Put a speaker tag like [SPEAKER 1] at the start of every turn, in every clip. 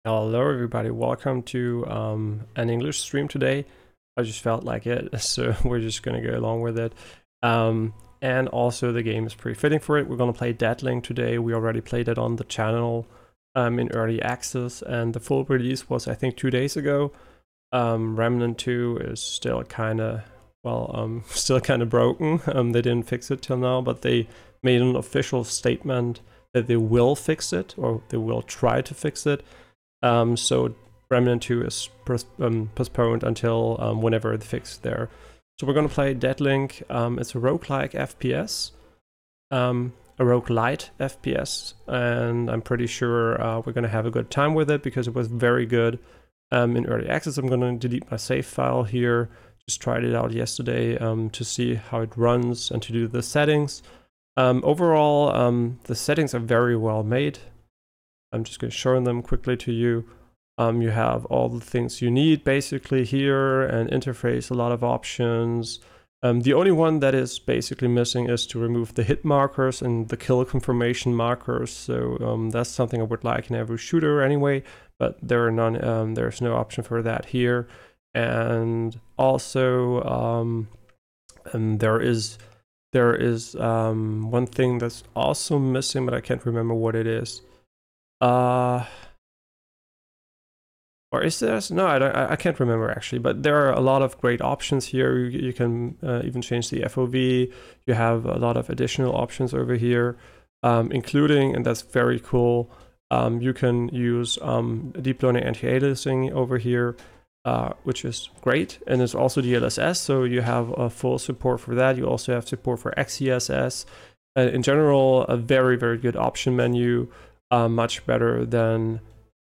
[SPEAKER 1] Hello everybody, welcome to an English stream today. I just felt like it, so we're just gonna go along with it. And also the game is pretty fitting for it. We're gonna play Deadlink today. We already played it on the channel in early access, and the full release was I think 2 days ago. Remnant 2 is still kinda, still kinda broken. They didn't fix it till now, but they made an official statement that they will fix it, or they will try to fix it. So Remnant 2 is postponed until whenever the fix is there. So we're going to play Deadlink. It's a roguelike FPS, a roguelite FPS, and I'm pretty sure we're going to have a good time with it because it was very good in early access. I'm going to delete my save file here. Just tried it out yesterday to see how it runs and to do the settings. Overall, the settings are very well made. I'm just going to show them quickly to you. You have all the things you need basically here, and interface, a lot of options. The only one that is basically missing is to remove the hit markers and the kill confirmation markers. So that's something I would like in every shooter anyway, but there are none. There's no option for that here. And also, there is one thing that's also missing, but I can't remember what it is. Or is there? No, I can't remember actually, but there are a lot of great options here. You can even change the FOV. You have a lot of additional options over here, including, and that's very cool, you can use deep learning anti-aliasing over here, which is great. And it's also DLSS, so you have a full support for that. You also have support for XeSS. In general, a very, very good option menu, much better than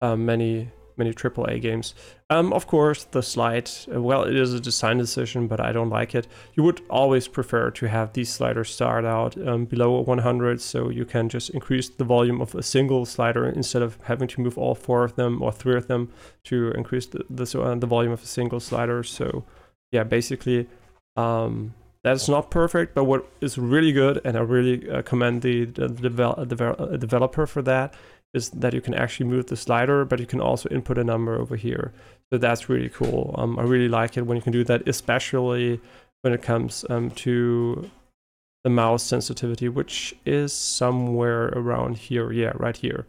[SPEAKER 1] many AAA games. Of course, the slide, well, it is a design decision, but I don't like it. You would always prefer to have these sliders start out below 100, so you can just increase the volume of a single slider instead of having to move all 4 of them or 3 of them to increase the volume of a single slider. So yeah, basically, that's not perfect, but what is really good, and I really commend the developer for that, is that you can actually move the slider, but you can also input a number over here. So that's really cool. I really like it when you can do that, especially when it comes to the mouse sensitivity, which is somewhere around here. Yeah, right here.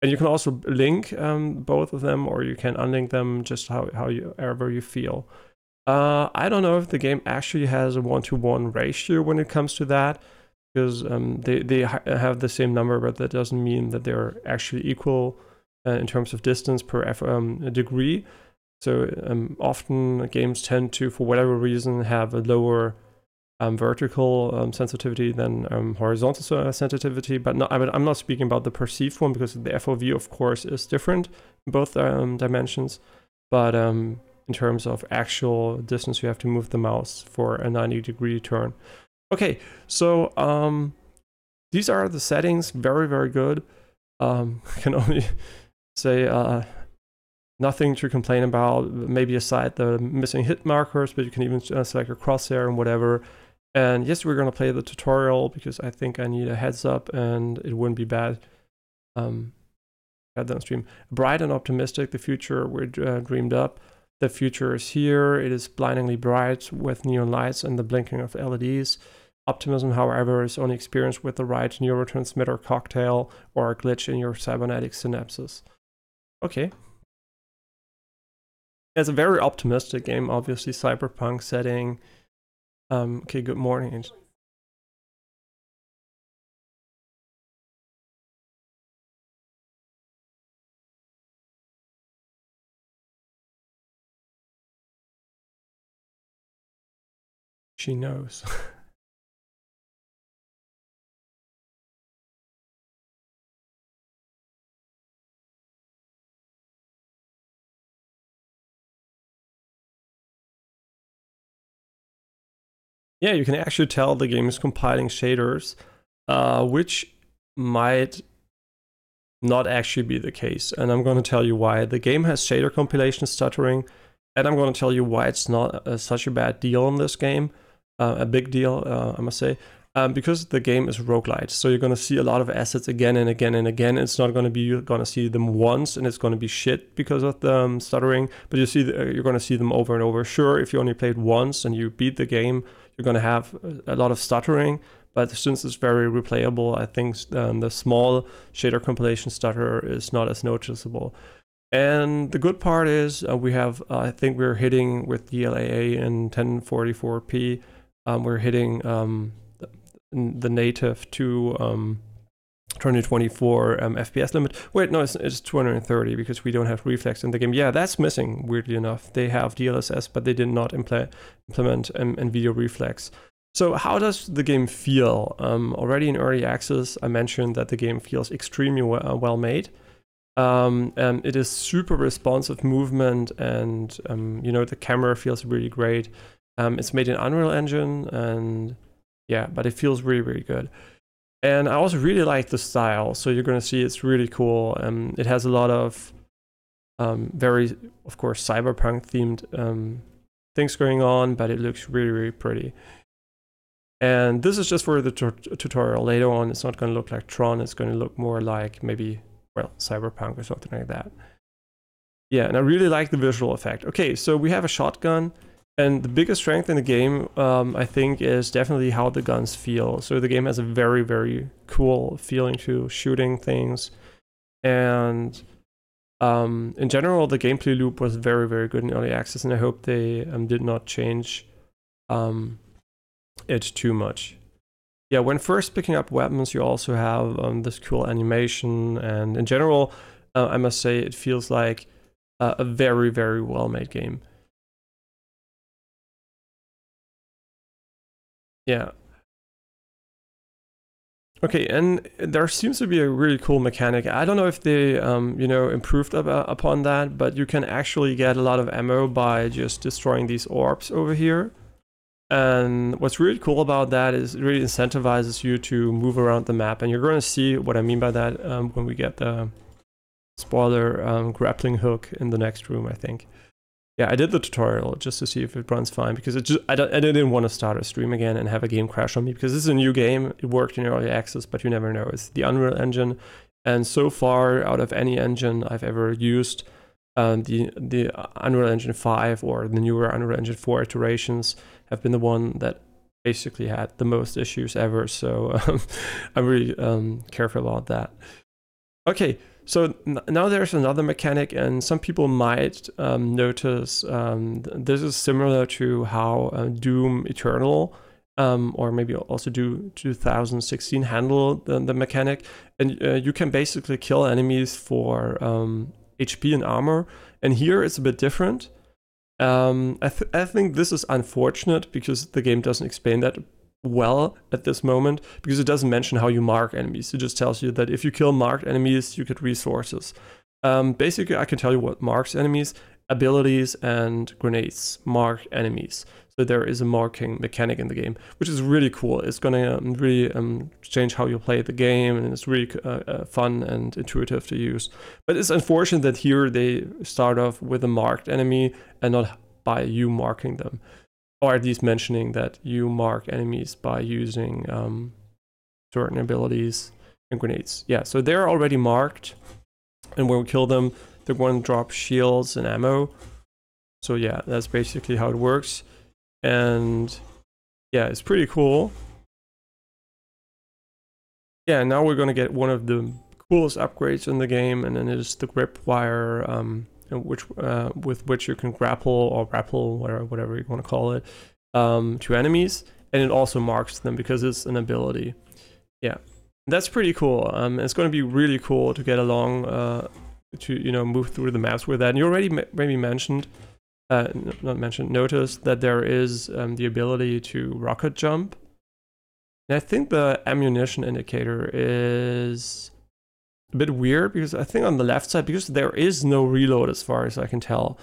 [SPEAKER 1] And you can also link both of them, or you can unlink them just however you feel. I don't know if the game actually has a 1-to-1 ratio when it comes to that, because they have the same number, but that doesn't mean that they're actually equal in terms of distance per degree. So often games tend to, for whatever reason, have a lower vertical sensitivity than horizontal sensitivity. But I'm not speaking about the perceived one, because the FOV, of course, is different in both dimensions. But in terms of actual distance, you have to move the mouse for a 90-degree turn. Okay, so these are the settings, very, very good. I can only say nothing to complain about, maybe aside the missing hit markers, but you can even select your crosshair and whatever. And yes, we're going to play the tutorial because I think I need a heads up and it wouldn't be bad. Had that on stream. Bright and optimistic, the future we're dreamed up. The future is here. It is blindingly bright with neon lights and the blinking of LEDs. Optimism, however, is only experienced with the right neurotransmitter cocktail or a glitch in your cybernetic synapses. Okay. It's a very optimistic game, obviously, cyberpunk setting. Okay, good morning. She knows. Yeah, you can actually tell the game is compiling shaders, which might not actually be the case. And I'm going to tell you why. The game has shader compilation stuttering, and I'm going to tell you why it's not such a bad deal in this game. A big deal, I must say. because the game is roguelite. So you're going to see a lot of assets again and again and again. It's not going to be you're going to see them once and it's going to be shit because of the stuttering, but you're going to see them over and over. Sure, if you only played once and you beat the game, you're going to have a lot of stuttering, but since it's very replayable, I think the small shader compilation stutter is not as noticeable. And the good part is we have, I think we're hitting with DLAA in 1044p, we're hitting the native 2024 FPS limit. Wait, no, it's 230 because we don't have reflex in the game. Yeah, that's missing, weirdly enough. They have DLSS, but they did not implement NVIDIA reflex. So how does the game feel? Already in early access, I mentioned that the game feels extremely well made. It is super responsive movement, and the camera feels really great. It's made in Unreal Engine, and yeah, but it feels really, really good. And I also really like the style. So you're going to see it's really cool. It has a lot of very, of course, cyberpunk themed things going on, but it looks really, really pretty. And this is just for the tutorial. Later on, it's not going to look like Tron. It's going to look more like maybe, well, cyberpunk or something like that. Yeah, and I really like the visual effect. Okay, so we have a shotgun. And the biggest strength in the game, I think, is definitely how the guns feel. So the game has a very, very cool feeling to shooting things. And in general, the gameplay loop was very, very good in early access, and I hope they did not change it too much. Yeah, when first picking up weapons, you also have this cool animation, and in general, I must say it feels like a very, very well-made game. Yeah. Okay, and there seems to be a really cool mechanic. I don't know if they, improved upon that, but you can actually get a lot of ammo by just destroying these orbs over here. And what's really cool about that is it really incentivizes you to move around the map. And you're going to see what I mean by that when we get the spoiler grappling hook in the next room, I think. Yeah, I did the tutorial just to see if it runs fine, because I didn't want to start a stream again and have a game crash on me, because this is a new game. It worked in early access, but you never know. It's the Unreal Engine, and so far, out of any engine I've ever used, the Unreal Engine 5 or the newer Unreal Engine 4 iterations have been the one that basically had the most issues ever. So I'm really careful about that. Okay. So now there's another mechanic, and some people might notice this is similar to how Doom Eternal or maybe also Doom 2016 handled the mechanic. And you can basically kill enemies for HP and armor. And here it's a bit different. I think this is unfortunate because the game doesn't explain that well at this moment, because it doesn't mention how you mark enemies. It just tells you that if you kill marked enemies, you get resources. Basically, I can tell you what marks enemies: abilities and grenades mark enemies. So there is a marking mechanic in the game, which is really cool. It's gonna really change how you play the game, and it's really fun and intuitive to use. But it's unfortunate that here they start off with a marked enemy and not by you marking them. Or at least mentioning that you mark enemies by using certain abilities and grenades. Yeah, so they're already marked, and when we kill them, they're going to drop shields and ammo. So yeah, that's basically how it works. And yeah, it's pretty cool. Yeah, now we're going to get one of the coolest upgrades in the game, and then it is the grip wire, with which you can grapple or rappel, whatever you want to call it, to enemies, and it also marks them because it's an ability. Yeah, that's pretty cool. It's going to be really cool to get along, to move through the maps with that. And you already maybe noticed that there is the ability to rocket jump. And I think the ammunition indicator is a bit weird, because I think on the left side, because there is no reload as far as I can tell.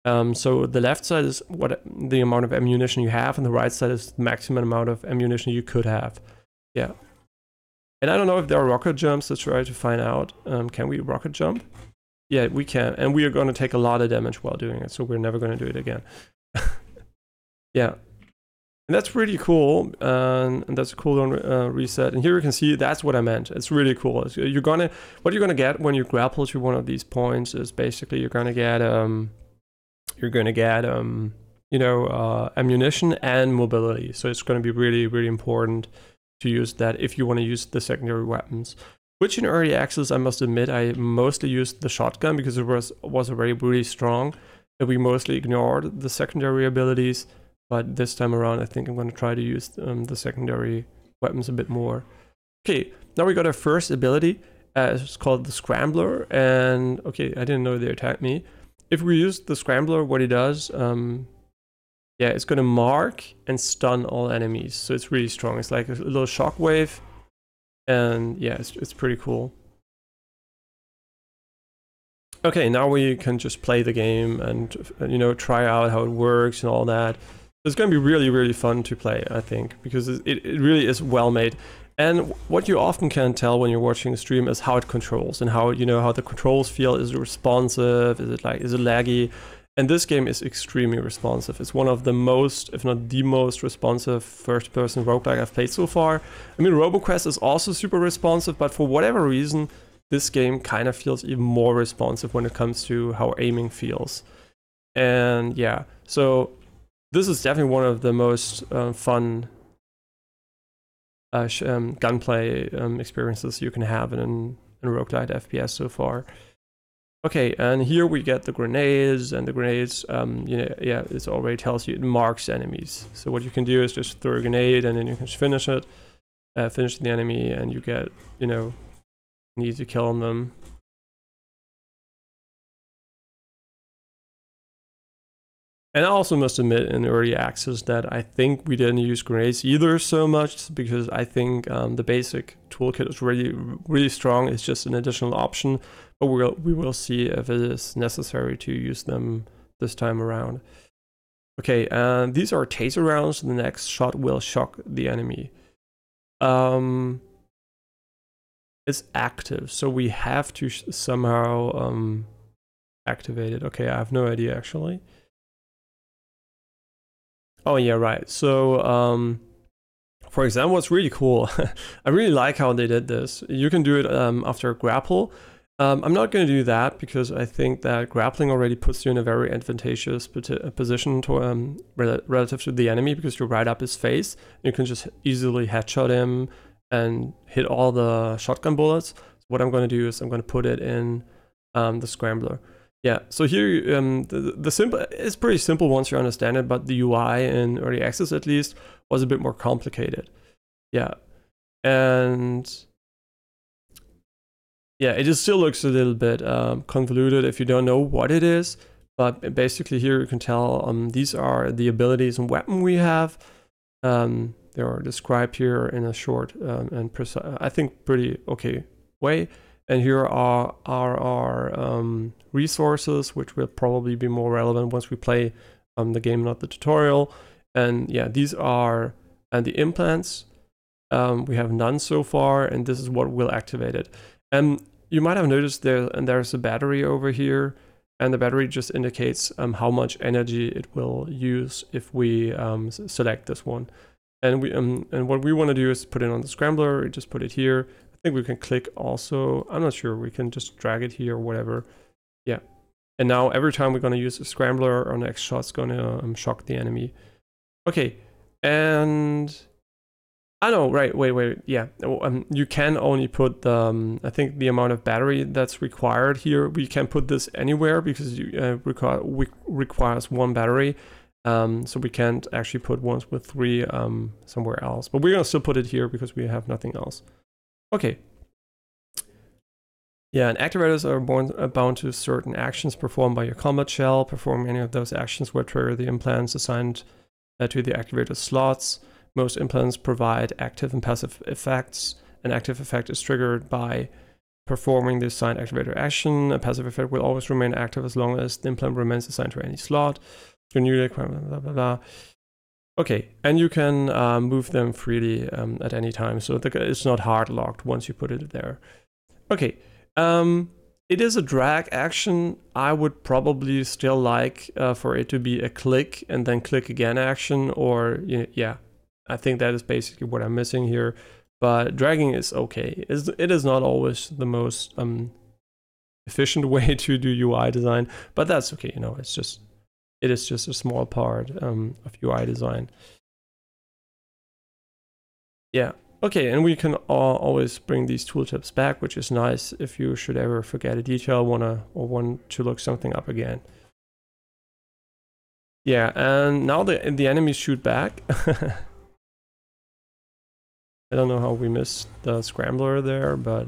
[SPEAKER 1] So the left side is what the amount of ammunition you have, and the right side is the maximum amount of ammunition you could have. Yeah. And I don't know if there are rocket jumps. Let's try to find out. Can we rocket jump? Yeah, we can. And we are going to take a lot of damage while doing it, so we're never going to do it again. Yeah. And that's really cool, and that's a cooldown reset. And here you can see that's what I meant. It's really cool. What you're gonna get when you grapple to one of these points is basically you're gonna get you know, ammunition and mobility. So it's gonna be really, really important to use that if you want to use the secondary weapons. Which in early access, I must admit, I mostly used the shotgun because it was already really strong, and we mostly ignored the secondary abilities. But this time around, I think I'm going to try to use the secondary weapons a bit more. Okay, now we got our first ability. It's called the Scrambler. And okay, I didn't know they attacked me. If we use the Scrambler, what he does, yeah, it's going to mark and stun all enemies. So it's really strong. It's like a little shockwave. And yeah, it's pretty cool. Okay, now we can just play the game and, you know, try out how it works and all that. It's going to be really, really fun to play, I think, because it really is well made. And what you often can tell when you're watching a stream is how it controls and how, you know, how the controls feel. Is it responsive? Is it laggy? And this game is extremely responsive. It's one of the most, if not the most responsive first-person roguelike I've played so far. I mean, RoboQuest is also super responsive, but for whatever reason, this game kind of feels even more responsive when it comes to how aiming feels. And yeah, so this is definitely one of the most fun gunplay experiences you can have in roguelite FPS so far. Okay, and here we get the grenades, and the grenades, you know, yeah, it already tells you it marks enemies. So what you can do is just throw a grenade, and then you can finish it, finish the enemy, and you get, you know, need to kill them. And I also must admit in early access that I think we didn't use grenades either so much, because I think the basic toolkit is really, really strong. It's just an additional option, but we will see if it is necessary to use them this time around. Okay, and these are taser rounds. The next shot will shock the enemy. It's active, so we have to somehow activate it. Okay, I have no idea actually. Oh yeah, right. So, for example, what's really cool, I really like how they did this. You can do it after a grapple. I'm not going to do that because I think that grappling already puts you in a very advantageous position to, relative to the enemy, because you're right up his face. You can just easily headshot him and hit all the shotgun bullets. So what I'm going to do is I'm going to put it in the Scrambler. Yeah, so here the simple, it's pretty simple once you understand it, but the UI in early access at least was a bit more complicated. Yeah, and yeah, it just still looks a little bit convoluted if you don't know what it is. But basically here you can tell these are the abilities and weapon we have. They are described here in a short and precise, I think pretty okay way. And here are our resources, which will probably be more relevant once we play the game, not the tutorial. And yeah, these are the implants. We have none so far, and this is what will activate it. And you might have noticed there's a battery over here, and the battery just indicates how much energy it will use if we select this one. And what we want to do is put it on the Scrambler. Just put it here. I think we can click also. I'm not sure. We can just drag it here or whatever. Yeah. And now every time we're going to use a Scrambler, our next shot's going to shock the enemy. Okay. And I know, right? Wait. Yeah. You can only put the, I think the amount of battery that's required here. We can put this anywhere because you requires one battery. So we can't actually put ones with 3 somewhere else. But we're going to still put it here because we have nothing else. Okay. Yeah, and activators are bound to certain actions performed by your combat shell. Performing any of those actions will trigger the implants assigned to the activator slots. Most implants provide active and passive effects. An active effect is triggered by performing the assigned activator action. A passive effect will always remain active as long as the implant remains assigned to any slot. Blah, blah, blah, blah. Okay, and you can move them freely at any time, so it's not hard locked once you put it there. Okay, It is a drag action. I would probably still like for it to be a click and then click again action, or yeah, I think that is basically what I'm missing here. But dragging is okay. It is not always the most efficient way to do UI design, but that's okay. You know, it is just a small part of UI design. Yeah. Okay, and we can always bring these tooltips back, which is nice if you should ever forget a detail, want to look something up again. Yeah, and now the enemies shoot back. I don't know how we missed the scrambler there, but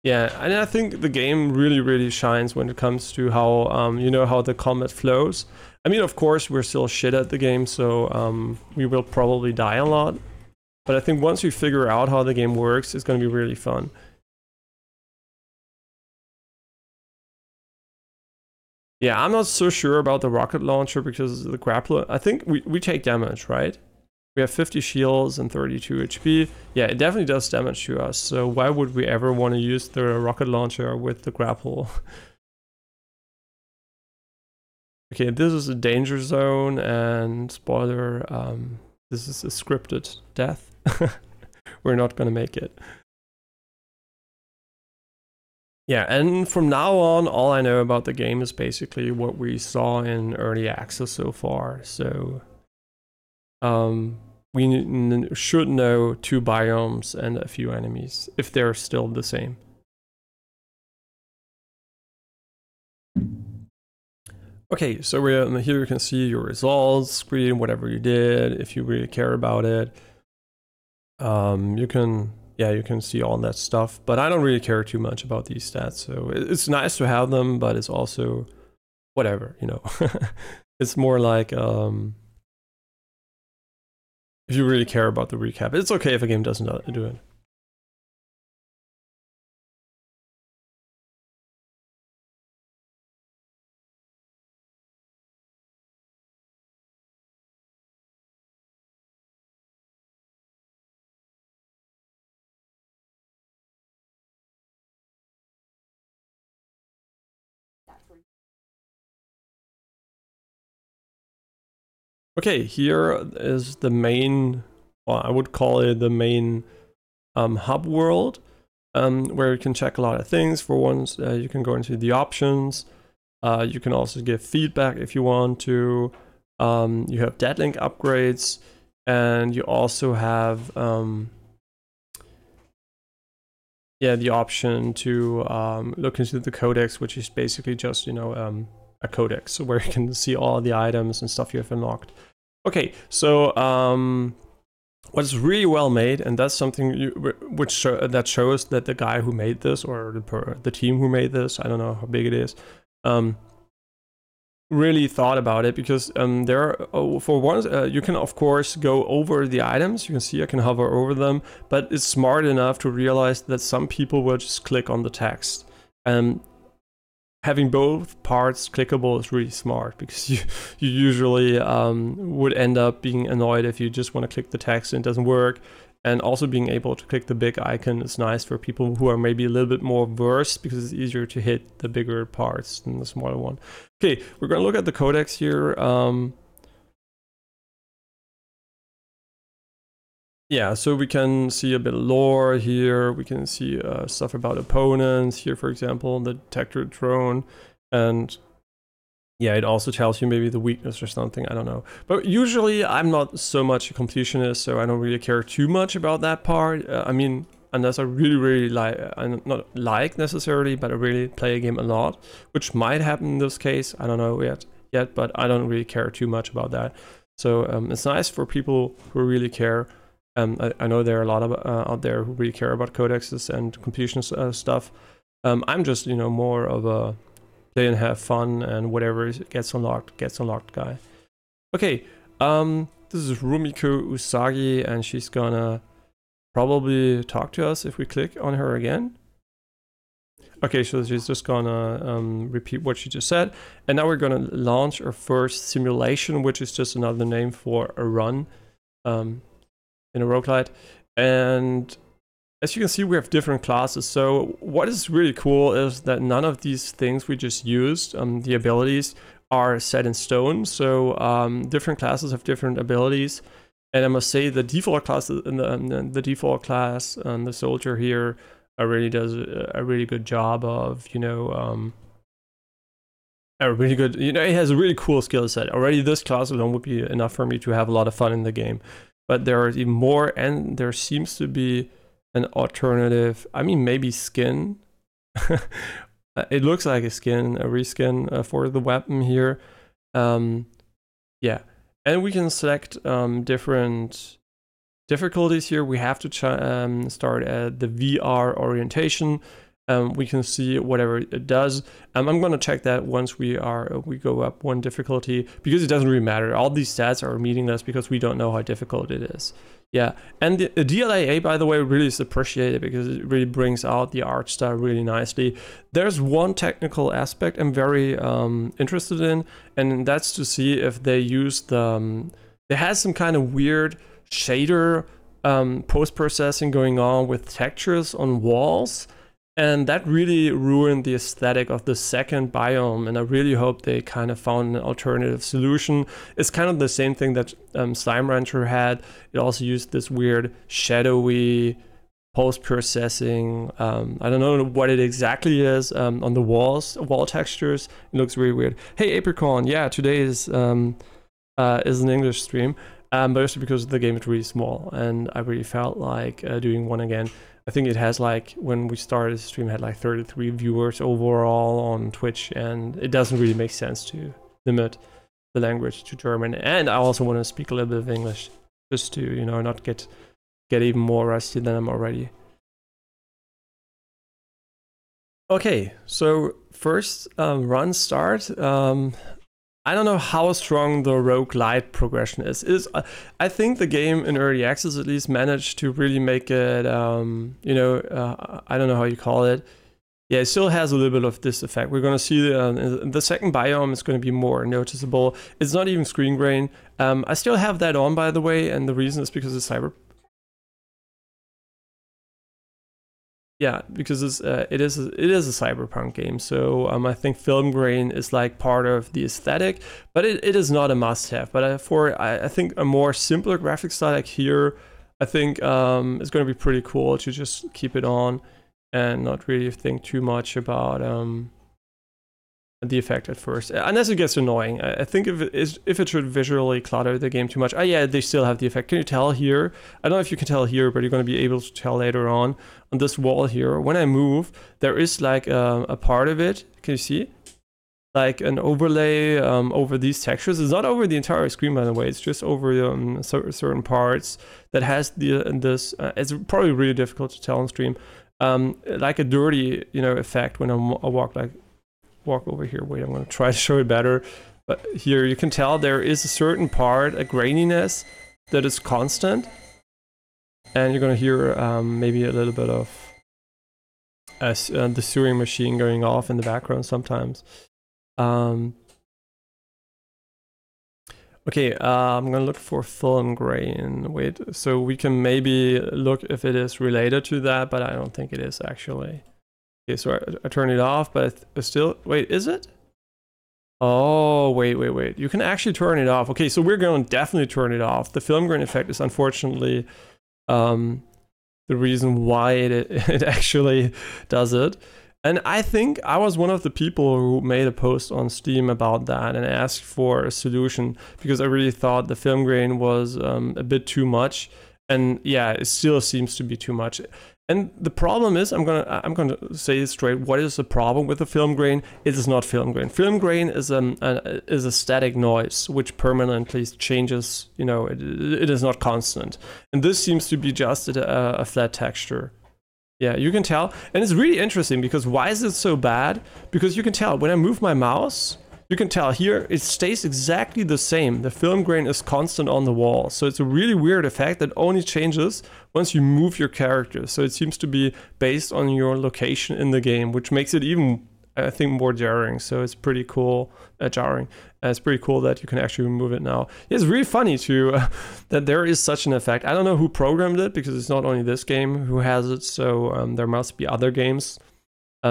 [SPEAKER 1] yeah, and I think the game really shines when it comes to how you know, how the combat flows. I mean, of course, we're still shit at the game, so we will probably die a lot. But I think once we figure out how the game works, it's going to be really fun. Yeah, I'm not so sure about the rocket launcher because the grappler, I think we take damage, right? We have 50 shields and 32 HP. Yeah, it definitely does damage to us. So why would we ever want to use the rocket launcher with the grapple? Okay, this is a danger zone, and spoiler, this is a scripted death. We're not gonna make it. Yeah, and from now on, all I know about the game is basically what we saw in early access so far. So we should know 2 biomes and a few enemies, if they're still the same. Okay, so here you can see your results screen, whatever you did, if you really care about it. You can see all that stuff, but I don't really care too much about these stats. So it's nice to have them, but it's also whatever, you know. It's more like if you really care about the recap, it's okay if a game doesn't do it. Okay, here is the main, well, I would call it the main hub world, where you can check a lot of things. For once, you can go into the options. You can also give feedback if you want to. You have Deadlink upgrades, and you also have the option to look into the codex, which is basically just, you know, a codex where you can see all the items and stuff you have unlocked. Okay, so what's really well made, and that's something that shows that the guy who made this, or the team who made this, I don't know how big it is, really thought about it, because there are, for once, you can of course go over the items. You can see I can hover over them, but it's smart enough to realize that some people will just click on the text. Having both parts clickable is really smart, because you usually would end up being annoyed if you just want to click the text and it doesn't work. And also being able to click the big icon is nice for people who are maybe a little bit more versed, because it's easier to hit the bigger parts than the smaller one. Okay, we're going to look at the codex here. Yeah, so we can see a bit of lore here. We can see stuff about opponents here, for example, the detector drone. And yeah, it also tells you maybe the weakness or something, I don't know. But usually I'm not so much a completionist, so I don't really care too much about that part. I mean, unless I really like, not like necessarily, but I really play a game a lot, which might happen in this case. I don't know yet, but I don't really care too much about that. So it's nice for people who really care. I know there are a lot of out there who really care about codexes and completion stuff. I'm just, you know, more of a play and have fun, and whatever gets unlocked guy. Okay, this is Rumiko Usagi, and she's gonna probably talk to us if we click on her again. Okay, so she's just gonna repeat what she just said, and now we're gonna launch our first simulation, which is just another name for a run. in a roguelite. And as you can see, we have different classes. So what is really cool is that none of these things we just used, the abilities, are set in stone. So different classes have different abilities. And I must say the default class, the default class, the soldier here, really does a really good job of, a really good, it has a really cool skill set. Already this class alone would be enough for me to have a lot of fun in the game. But there are even more, and there seems to be an alternative, I mean, maybe skin. It looks like a skin, a reskin for the weapon here. Yeah, and we can select different difficulties here. We have to start at the VR orientation. We can see whatever it does. I'm going to check that once we go up one difficulty, because it doesn't really matter. All these stats are meaningless because we don't know how difficult it is. Yeah, and the DLAA, by the way, really is appreciated because it really brings out the art style really nicely. There's one technical aspect I'm very interested in, and that's to see if they use they has some kind of weird shader post-processing going on with textures on walls. And that really ruined the aesthetic of the second biome, and I really hope they kind of found an alternative solution. It's kind of the same thing that Slime Rancher had. It also used this weird shadowy post-processing. I don't know what it exactly is on the wall textures. It looks really weird. Hey Apricorn, yeah, today is an English stream, but also because the game is really small, and I really felt like doing one again. I think it has when we started the stream, had 33 viewers overall on Twitch, and it doesn't really make sense to limit the language to German. And I also want to speak a little bit of English, just to, not get even more rusty than I'm already. Okay, so first run start. I don't know how strong the roguelite progression is. I think the game in early access at least managed to really make it, I don't know how you call it. Yeah, it still has a little bit of this effect. We're going to see the second biome is going to be more noticeable. It's not even screen grain. I still have that on, by the way, and the reason is because it's because it is a cyberpunk game, so I think film grain is part of the aesthetic, but it is not a must-have. But I think a more simpler graphic style here, I think is going to be pretty cool to just keep it on and not really think too much about the effect at first, unless it gets annoying. I think if it should visually clutter the game too much. Oh yeah, they still have the effect. Can you tell here? I don't know if you can tell here, but you're going to be able to tell later on this wall here. When I move, there is a part of it. Can you see? An overlay over these textures. It's not over the entire screen, by the way. It's just over certain parts that has this. It's probably really difficult to tell on stream. Like a dirty, effect when I walk over here. Wait, I'm going to try to show it better. But here you can tell there is a certain part, a graininess that is constant. And you're going to hear maybe a little bit of the sewing machine going off in the background sometimes. Okay, I'm going to look for film grain. Wait, so we can maybe look if it is related to that, but I don't think it is actually. Okay, so I turn it off, but still, wait, is it? Oh, wait. You can actually turn it off. Okay, so we're going to definitely turn it off. The film grain effect is unfortunately the reason why it actually does it. And I think I was one of the people who made a post on Steam about that and asked for a solution, because I really thought the film grain was a bit too much. And yeah, it still seems to be too much. And the problem is, I'm gonna say it straight. What is the problem with the film grain? It is not film grain. Film grain is a static noise which permanently changes. It is not constant. And this seems to be just a flat texture. Yeah, you can tell, and it's really interesting because why is it so bad? Because you can tell when I move my mouse. You can tell here it stays exactly the same. The film grain is constant on the wall. So it's a really weird effect that only changes once you move your character. So it seems to be based on your location in the game, which makes it even, I think, more jarring. So it's pretty cool, jarring. And it's pretty cool that you can actually remove it now. It's really funny too that there is such an effect. I don't know who programmed it because it's not only this game who has it, so there must be other games.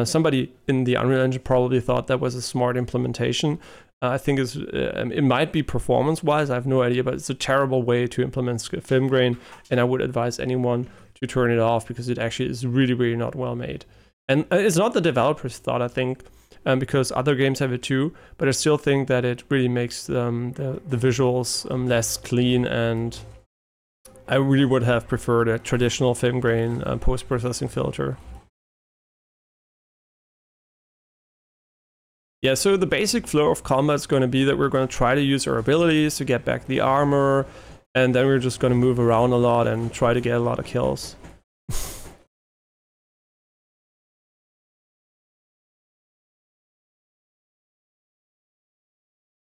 [SPEAKER 1] Somebody in the Unreal Engine probably thought that was a smart implementation. I think it might be performance-wise, I have no idea, but it's a terrible way to implement film grain, and I would advise anyone to turn it off because it actually is really, really not well made. And it's not the developer's thought, I think, because other games have it too, but I still think that it really makes the visuals less clean, and I really would have preferred a traditional film grain post-processing filter. Yeah, so the basic flow of combat is going to be that we're going to try to use our abilities to get back the armor, and then we're just going to move around a lot and try to get a lot of kills.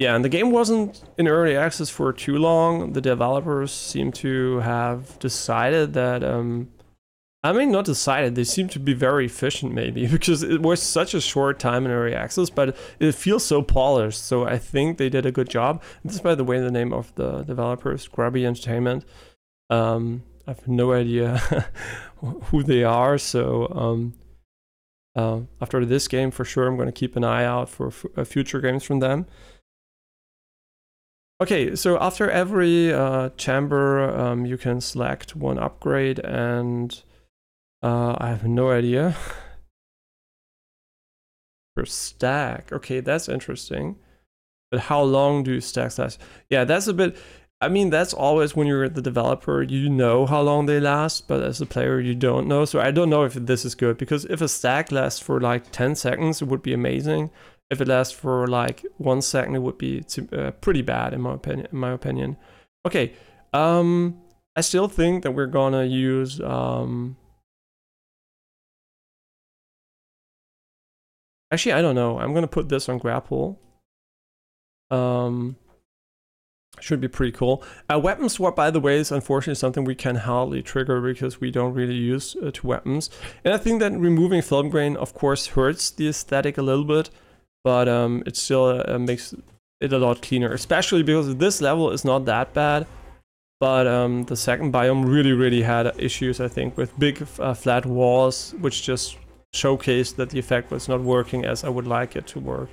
[SPEAKER 1] Yeah, and the game wasn't in early access for too long. The developers seem to have decided that, I mean, not decided, they seem to be very efficient maybe, because it was such a short time in early access, but it feels so polished, so I think they did a good job. This is, by the way, the name of the developers, Grubby Entertainment. I have no idea who they are, so after this game, for sure, I'm going to keep an eye out for future games from them. Okay, so after every chamber, you can select one upgrade, and I have no idea. Per stack. Okay, that's interesting. But how long do stacks last? Yeah, that's a bit... I mean, that's always when you're the developer, you know how long they last, but as a player, you don't know. So I don't know if this is good, because if a stack lasts for like 10 seconds, it would be amazing. If it lasts for like 1 second, it would be pretty bad in my opinion. Okay, I still think that we're gonna use actually, I don't know. I'm gonna put this on grapple. Should be pretty cool. Weapon swap, by the way, is unfortunately something we can hardly trigger because we don't really use two weapons. And I think that removing film grain, of course, hurts the aesthetic a little bit, but it still makes it a lot cleaner, especially because this level is not that bad. But the second biome really had issues, I think, with big flat walls, which just showcased that the effect was not working as I would like it to work.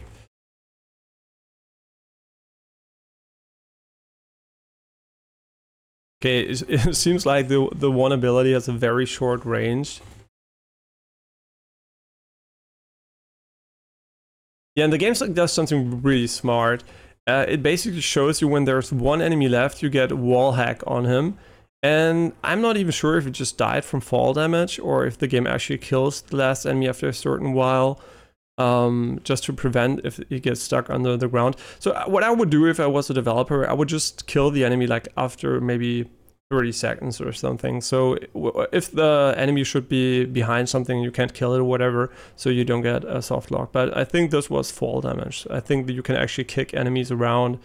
[SPEAKER 1] Okay, it seems like the one ability has a very short range. Yeah, and the game does something really smart. It basically shows you when there's one enemy left, you get wall hack on him. And I'm not even sure if it just died from fall damage or if the game actually kills the last enemy after a certain while, just to prevent if it gets stuck under the ground. So what I would do if I was a developer, I would just kill the enemy like after maybe 30 seconds or something. So if the enemy should be behind something, you can't kill it or whatever, so you don't get a soft lock. But I think this was fall damage. I think that you can actually kick enemies around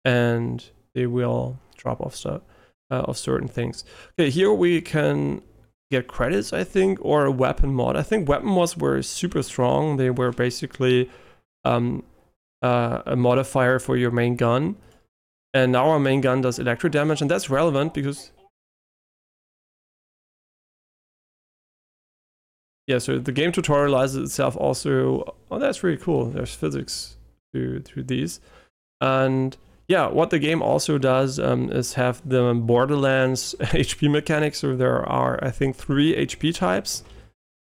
[SPEAKER 1] and they will drop off stuff of certain things. Okay, here we can get credits, I think, or a weapon mod. I think weapon mods were super strong. They were basically a modifier for your main gun. And now our main gun does electro damage, and that's relevant because... Yeah, so the game tutorializes itself also... Oh, that's really cool. There's physics to these. And yeah, what the game also does is have the Borderlands HP mechanics. So there are, I think, 3 HP types.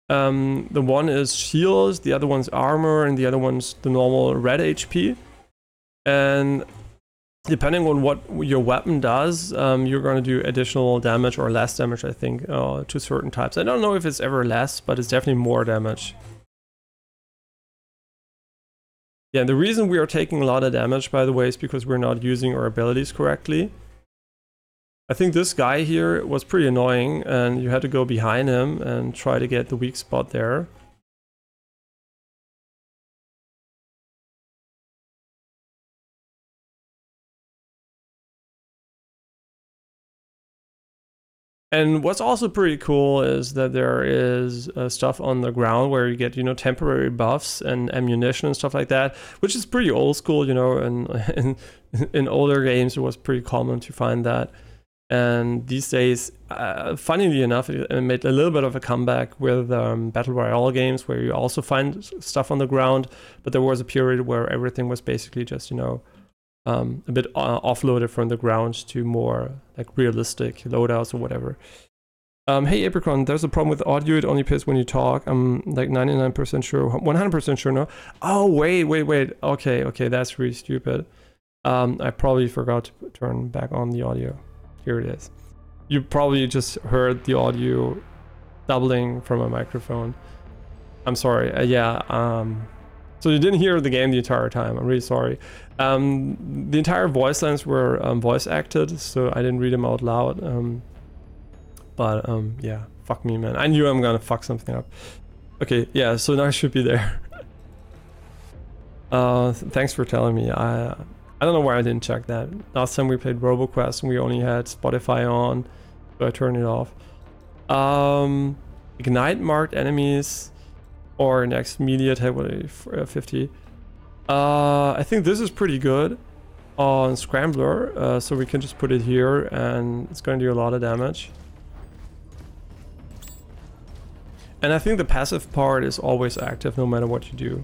[SPEAKER 1] The one is shields, the other one's armor, and the other one's the normal red HP. And depending on what your weapon does, you're going to do additional damage or less damage, I think, to certain types. I don't know if it's ever less, but it's definitely more damage. Yeah, the reason we are taking a lot of damage, by the way, is because we're not using our abilities correctly. I think this guy here was pretty annoying, and you had to go behind him and try to get the weak spot there. And what's also pretty cool is that there is stuff on the ground where you get, you know, temporary buffs and ammunition and stuff like that, which is pretty old school, you know, and in older games it was pretty common to find that. And these days, funnily enough, it made a little bit of a comeback with Battle Royale games where you also find stuff on the ground, but there was a period where everything was basically just, you know, a bit offloaded from the ground to more like realistic loadouts or whatever. Hey Apricon, there's a problem with audio, it only plays when you talk. I'm like 99% sure, 100% sure no. Oh, wait. Okay, that's really stupid. I probably forgot to turn back on the audio. Here it is. You probably just heard the audio doubling from a microphone. I'm sorry, so you didn't hear the game the entire time. I'm really sorry. The entire voice lines were voice acted, so I didn't read them out loud. Yeah, fuck me, man. I knew I'm gonna fuck something up. Okay, yeah, so now I should be there. Thanks for telling me. I don't know why I didn't check that. Last time we played RoboQuest and we only had Spotify on, so I turned it off. Ignite marked enemies. Or next media type 50. I think this is pretty good on Scrambler, so we can just put it here and it's going to do a lot of damage. And I think the passive part is always active no matter what you do.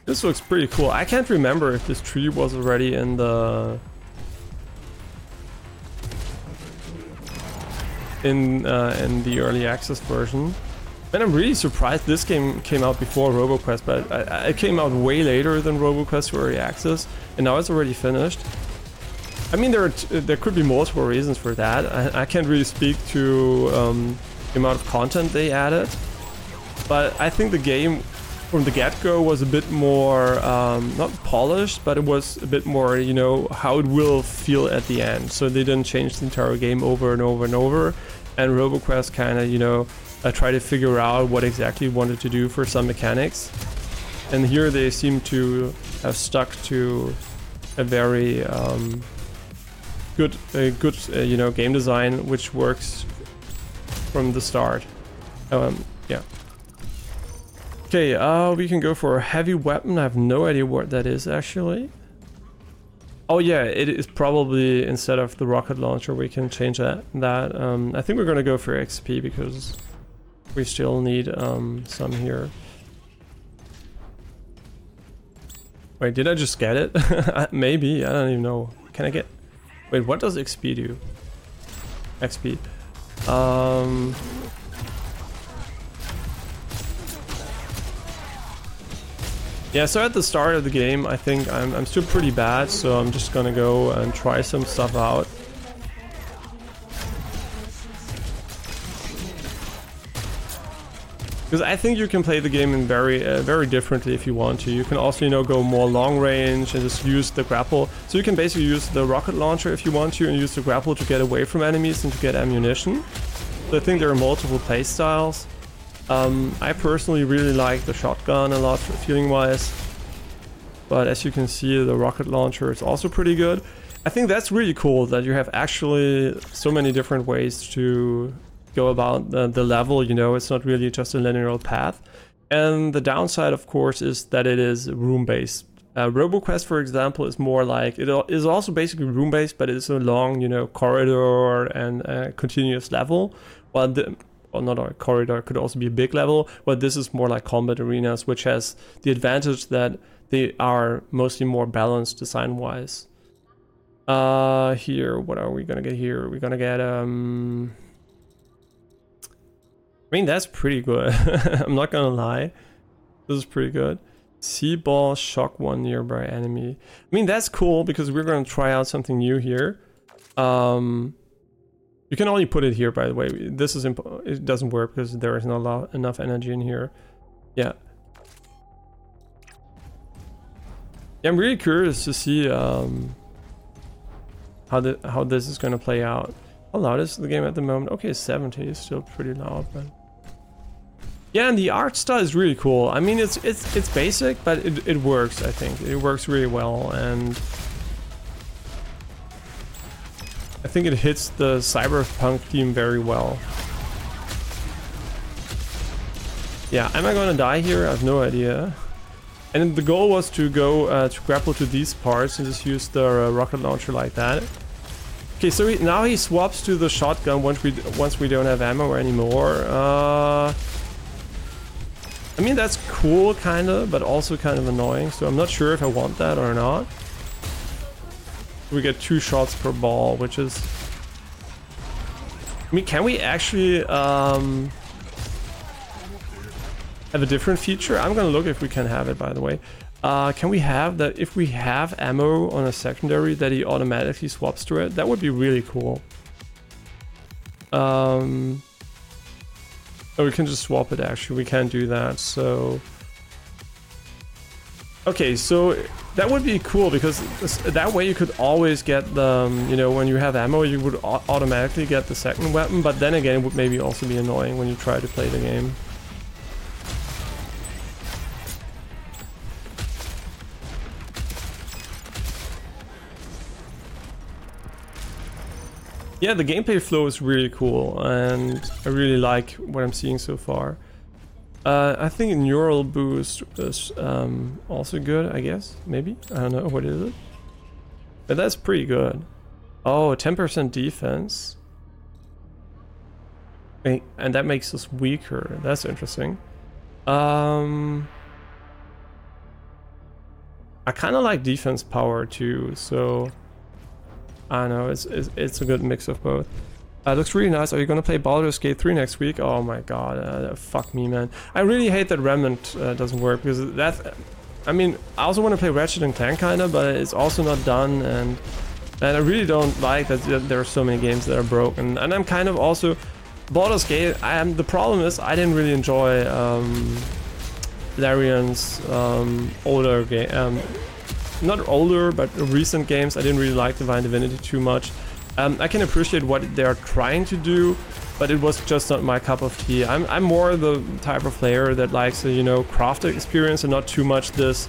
[SPEAKER 1] This looks pretty cool. I can't remember if this tree was already in the in the early access version. And I'm really surprised this game came out before RoboQuest, but it came out way later than RoboQuest early access, and now it's already finished. I mean, there could be multiple reasons for that. I can't really speak to the amount of content they added, but I think the game from the get-go was a bit more, not polished, but it was a bit more, you know, how it will feel at the end. So they didn't change the entire game over and over and over. And RoboQuest kind of, you know, try to figure out what exactly wanted to do for some mechanics. And here they seem to have stuck to a very good, you know, game design, which works from the start. Yeah. Okay, we can go for a heavy weapon. I have no idea what that is actually. Oh yeah, it is probably instead of the rocket launcher we can change that. I think we're gonna go for XP because we still need some here. Wait, did I just get it? Maybe, I don't even know. Can I get... Wait, what does XP do? XP. Yeah, so at the start of the game, I think I'm still pretty bad, so I'm just gonna go and try some stuff out. Because I think you can play the game in very differently if you want to. You can also, you know, go more long range and just use the grapple. So you can basically use the rocket launcher if you want to, and use the grapple to get away from enemies and to get ammunition. So I think there are multiple play styles. I personally really like the shotgun a lot feeling wise, but as you can see, the rocket launcher is also pretty good. I think that's really cool that you have actually so many different ways to go about the level, you know, it's not really just a linear path. And the downside, of course, is that it is room-based. RoboQuest, for example, is more like, it is also basically room-based, but it's a long, you know, corridor and continuous level, while well, not a corridor, could also be a big level, but this is more like combat arenas, which has the advantage that they are mostly more balanced design-wise. Here, what are we gonna get here? We're gonna get, I mean, that's pretty good. I'm not gonna lie. This is pretty good. Sea ball, shock one nearby enemy. I mean, that's cool because we're gonna try out something new here. You can only put it here, by the way. This is it doesn't work because there is not enough energy in here. Yeah. I'm really curious to see how this is gonna play out. How loud is the game at the moment? Okay, 70 is still pretty loud, but Yeah, and the art style is really cool. I mean, it's basic, but it works. I think it works really well, and I think it hits the cyberpunk theme very well. Yeah, am I gonna die here? I have no idea. And the goal was to go to grapple to these parts and just use the rocket launcher like that. Okay, so now he swaps to the shotgun once we don't have ammo anymore. I mean, that's cool, kinda, but also kind of annoying. So I'm not sure if I want that or not. We get 2 shots per ball, which is... I mean, can we actually have a different feature? I'm gonna look if we can have it, by the way. Can we have that if we have ammo on a secondary that he automatically swaps to it? That would be really cool. Oh, we can just swap it actually. We can't do that, so... Okay, so that would be cool because that way you could always get the, you know, when you have ammo you would automatically get the second weapon, but then again it would maybe also be annoying when you try to play the game. Yeah, the gameplay flow is really cool, and I really like what I'm seeing so far. I think neural boost is also good, I guess. Maybe? I don't know. What is it? But that's pretty good. Oh, 10% defense. And that makes us weaker. That's interesting. I kind of like defense power too, so... I don't know, it's a good mix of both. Looks really nice. Are you gonna play Baldur's Gate 3 next week? Oh my god, fuck me, man. I really hate that Remnant doesn't work, because that's... I mean, I also want to play Ratchet & Clank kinda, but it's also not done, and I really don't like that there are so many games that are broken. And I'm kind of also... Baldur's Gate, the problem is I didn't really enjoy Larian's older game... not older, but recent games. I didn't really like Divine Divinity too much. I can appreciate what they're trying to do, but it was just not my cup of tea. I'm more the type of player that likes a, you know, crafted experience and not too much this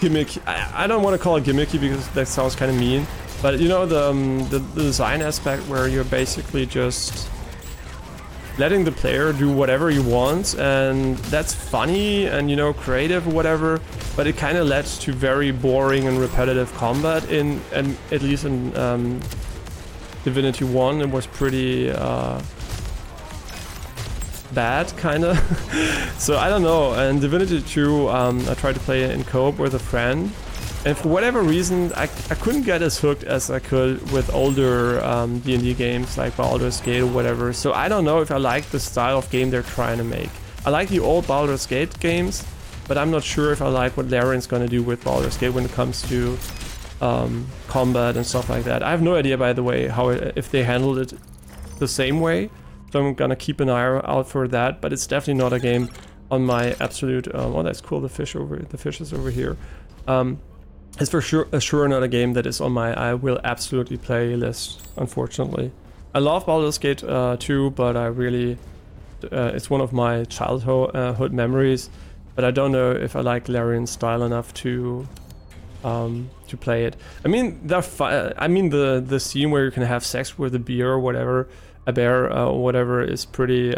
[SPEAKER 1] gimmick. I don't want to call it gimmicky because that sounds kind of mean, but you know, the design aspect where you're basically just letting the player do whatever he wants, and that's funny and, you know, creative or whatever, but it kind of led to very boring and repetitive combat and at least in Divinity 1 it was pretty bad, kind of. So I don't know. And Divinity 2 I tried to play it in co-op with a friend, and for whatever reason I couldn't get as hooked as I could with older D&D games like Baldur's Gate or whatever. So I don't know if I like the style of game they're trying to make. I like the old Baldur's Gate games, but I'm not sure if I like what Larian's gonna do with Baldur's Gate when it comes to combat and stuff like that. I have no idea, by the way, if they handled it the same way, so I'm gonna keep an eye out for that, but it's definitely not a game on my absolute... oh, that's cool, the fish is over here. It's for sure not a game that is on my I will absolutely play list, unfortunately. I love Baldur's Gate 2, but I really... it's one of my childhood memories, but I don't know if I like Larian's style enough to play it. I mean, the scene where you can have sex with a bear or whatever, or whatever, is pretty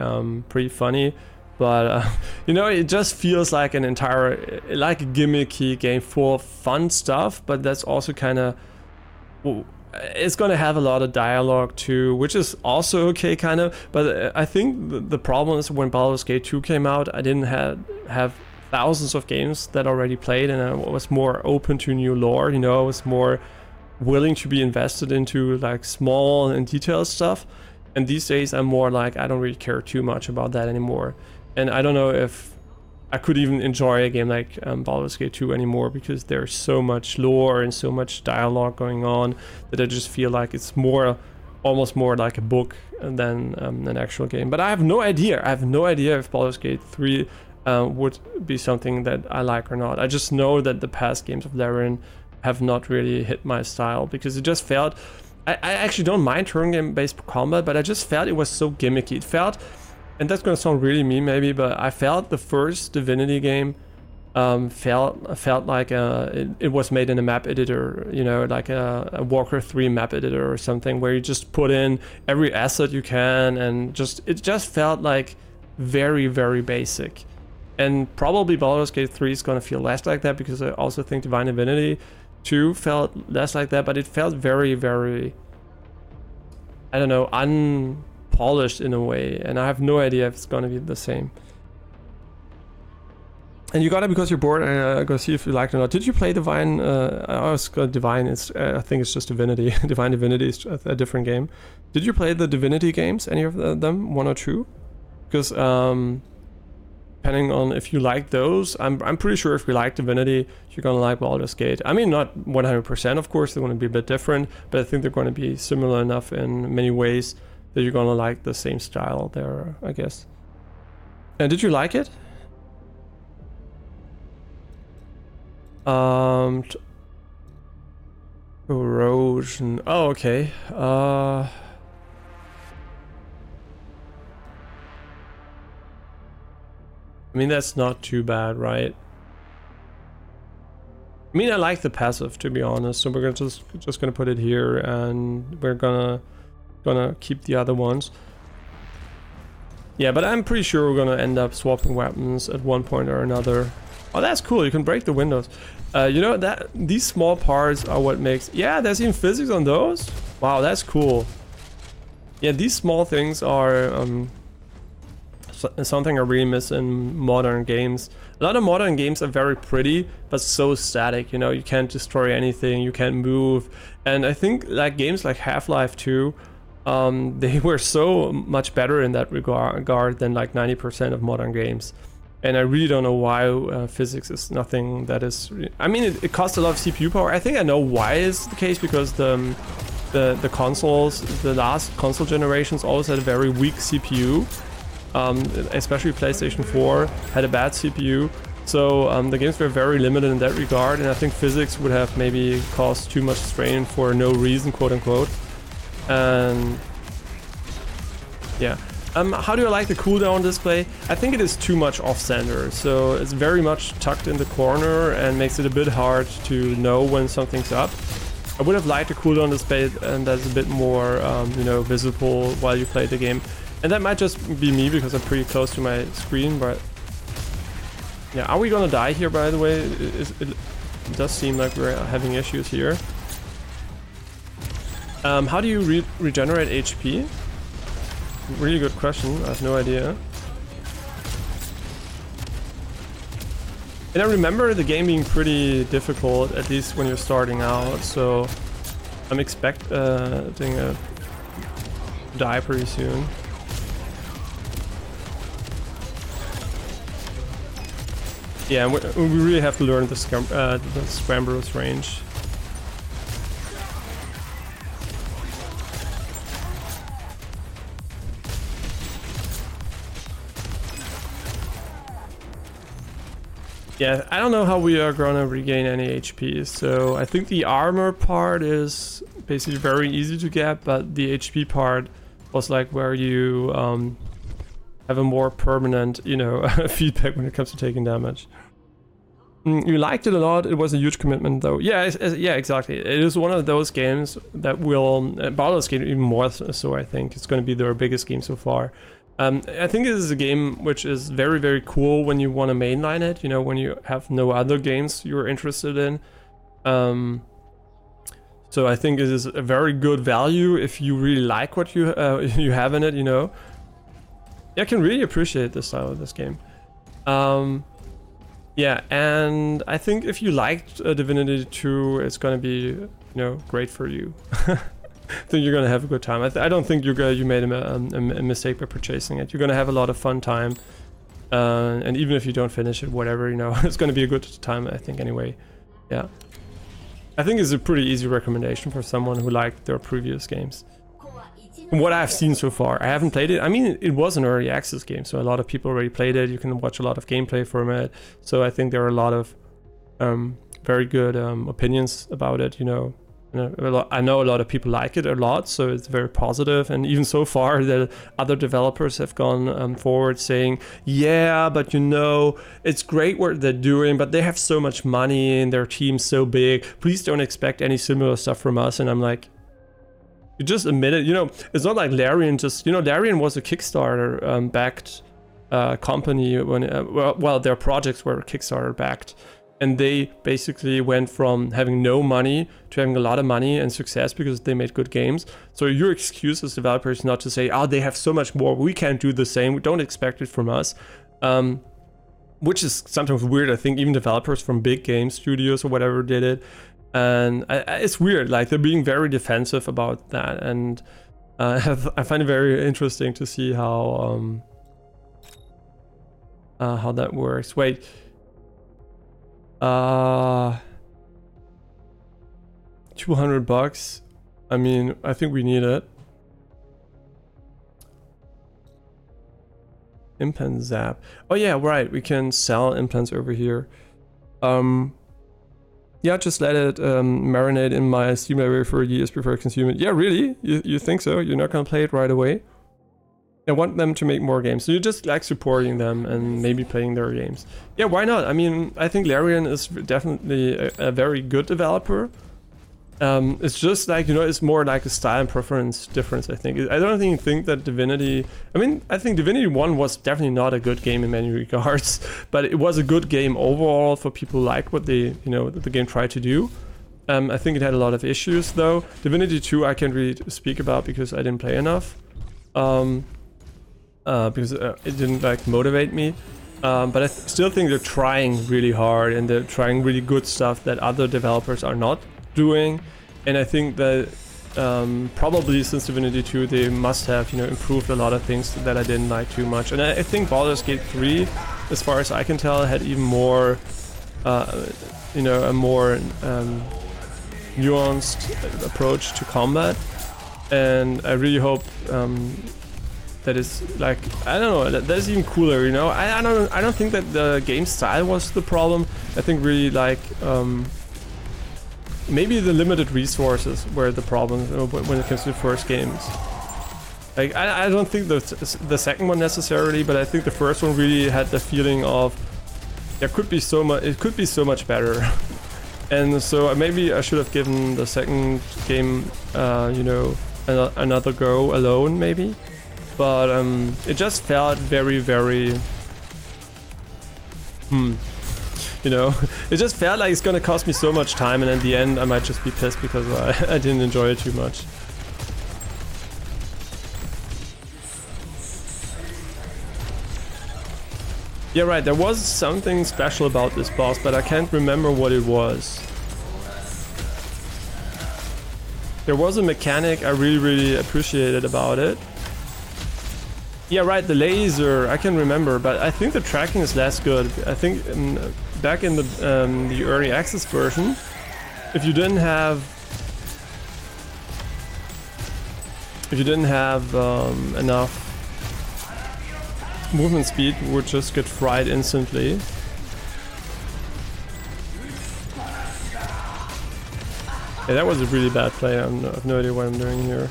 [SPEAKER 1] funny. But you know, it just feels like an entire, like a gimmicky game full of fun stuff. But that's also kind of, it's gonna have a lot of dialogue too, which is also okay, kind of. But I think the problem is when Baldur's Gate 2 came out, I didn't have thousands of games that already played, and I was more open to new lore. You know, I was more willing to be invested into like small and detailed stuff. And these days I'm more like, I don't really care too much about that anymore. And I don't know if I could even enjoy a game like Baldur's Gate 2 anymore, because there's so much lore and so much dialogue going on that I just feel like it's almost more like a book than an actual game. But I have no idea. I have no idea if Baldur's Gate 3 would be something that I like or not. I just know that the past games of Larian have not really hit my style, because it just felt... I actually don't mind turn-based combat, but I just felt it was so gimmicky. It felt and that's gonna sound really mean maybe, but I felt the first Divinity game felt like it was made in a map editor, you know, like a Warcraft 3 map editor or something, where you just put in every asset you can, and it just felt like very, very basic. And probably Baldur's Gate 3 is gonna feel less like that, because I also think Divine Divinity 2 felt less like that, but it felt very, very, I don't know, unpolished in a way, and I have no idea if it's gonna be the same. And you got it because you're bored, and I'm gonna see if you like it or not. Did you play Divine? I was gonna Divine. I think it's just Divinity. Divine Divinity is a different game. Did you play the Divinity games? Any of them? One or two? Because depending on if you like those, I'm pretty sure if you like Divinity, you're gonna like Baldur's Gate. I mean, not 100%, of course. They're gonna be a bit different, but I think they're gonna be similar enough in many ways that you're gonna like the same style there, I guess. And did you like it? Erosion. Oh, okay. I mean, that's not too bad, right? I mean, I like the passive, to be honest. So we're gonna just gonna put it here, and we're gonna keep the other ones. Yeah, but I'm pretty sure we're gonna end up swapping weapons at one point or another. Oh, that's cool. You can break the windows. You know, that these small parts are what makes... Yeah, there's even physics on those? Wow, that's cool. Yeah, these small things are something I really miss in modern games. A lot of modern games are very pretty, but so static, you know, you can't destroy anything, you can't move. And I think like games like Half-Life 2, they were so much better in that regard than like 90% of modern games. And I really don't know why physics is nothing that is... I mean, it costs a lot of CPU power. I think I know why it's the case, because the consoles, the last console generations always had a very weak CPU. Especially PlayStation 4 had a bad CPU. So the games were very limited in that regard, and I think physics would have maybe caused too much strain for no reason, quote unquote. And yeah. How do I like the cooldown display? I think it is too much off-center, so it's very much tucked in the corner and makes it a bit hard to know when something's up. I would have liked a cooldown display and that's a bit more, you know, visible while you play the game. And that might just be me because I'm pretty close to my screen, but... Yeah, are we gonna die here, by the way? It does seem like we're having issues here. How do you regenerate HP? Really good question. I have no idea. And I remember the game being pretty difficult, at least when you're starting out, so I'm expecting to die pretty soon. Yeah, we really have to learn the Scramber's range. Yeah, I don't know how we are gonna regain any HP, so I think the armor part is basically very easy to get, but the HP part was like where you have a more permanent, you know, feedback when it comes to taking damage. You liked it a lot. It was a huge commitment, though. Yeah, yeah, exactly. It is one of those games that will... Baldur's Gate even more so, I think. It's going to be their biggest game so far. I think this is a game which is very, very cool when you want to mainline it, you know, when you have no other games you're interested in. So I think it is a very good value if you really like what you have in it, you know. I can really appreciate the style of this game. Yeah, and I think if you liked Divinity 2, it's gonna be, you know, great for you. I think you're gonna have a good time. I don't think you made a mistake by purchasing it. You're gonna have a lot of fun time, and even if you don't finish it, whatever, you know, it's gonna be a good time, I think, anyway. Yeah, I think it's a pretty easy recommendation for someone who liked their previous games. From what I've seen so far, I haven't played it. I mean, it was an early access game, so a lot of people already played it. You can watch a lot of gameplay from it. So I think there are a lot of very good opinions about it, you know. I know a lot of people like it a lot, so it's very positive. And even so far, the other developers have gone forward saying, yeah, but you know, it's great what they're doing, but they have so much money and their team's so big. Please don't expect any similar stuff from us. And I'm like, you just admit it. You know, it's not like Larian just, you know, Larian was a Kickstarter backed company when, well, their projects were Kickstarter backed. And they basically went from having no money to having a lot of money and success because they made good games. So your excuse as developers not to say, oh, they have so much more, we can't do the same, we don't expect it from us. Which is sometimes weird. I think even developers from big game studios or whatever did it. And it's weird, like they're being very defensive about that. And I find it very interesting to see how that works. Wait. 200 bucks. I mean, I think we need it. Implant zap. Oh yeah, right. We can sell implants over here. Yeah, just let it marinate in my Steam library for years before I consume it. Yeah, really? You think so? You're not gonna play it right away? I want them to make more games. So you just like supporting them and maybe playing their games. Yeah, why not? I mean, I think Larian is definitely a very good developer. It's just like, you know, it's more like a style and preference difference, I think. I don't even think that Divinity... I mean, I think Divinity 1 was definitely not a good game in many regards, but it was a good game overall for people who liked what they, you know, the game tried to do. I think it had a lot of issues, though. Divinity 2 I can't really speak about because I didn't play enough. Because it didn't like motivate me, but I still think they're trying really hard and they're trying really good stuff that other developers are not doing. And I think that probably since Divinity 2 they must have, you know, improved a lot of things that I didn't like too much. And I think Baldur's Gate 3, as far as I can tell, had even more you know, a more nuanced approach to combat. And I really hope that is like, I don't know, that is even cooler, you know. I don't think that the game style was the problem. I think really like maybe the limited resources were the problem when it comes to the first games. Like I don't think the second one necessarily, but I think the first one really had the feeling of there could be so much, it could be so much better. And so maybe I should have given the second game you know, another go alone maybe. But it just felt very, very, you know, it just felt like it's gonna cost me so much time, and in the end I might just be pissed because I didn't enjoy it too much. Yeah, right, there was something special about this boss, but I can't remember what it was. There was a mechanic I really, really appreciated about it. Yeah, right, the laser, I can remember, but I think the tracking is less good. I think back in the early access version, if you didn't have enough movement speed, you would just get fried instantly. Yeah, that was a really bad play. I have no idea what I'm doing here.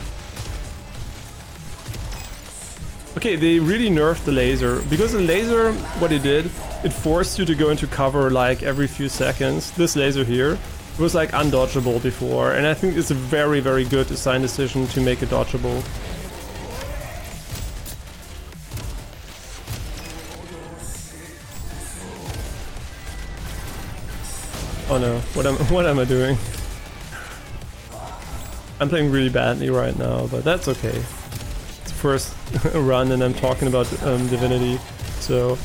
[SPEAKER 1] Okay, they really nerfed the laser. Because the laser, what it did, it forced you to go into cover like every few seconds. This laser here was like undodgeable before, and I think it's a very, very good design decision to make it dodgeable. Oh no, what am I doing? I'm playing really badly right now, but that's okay. First run and I'm talking about Divinity, so...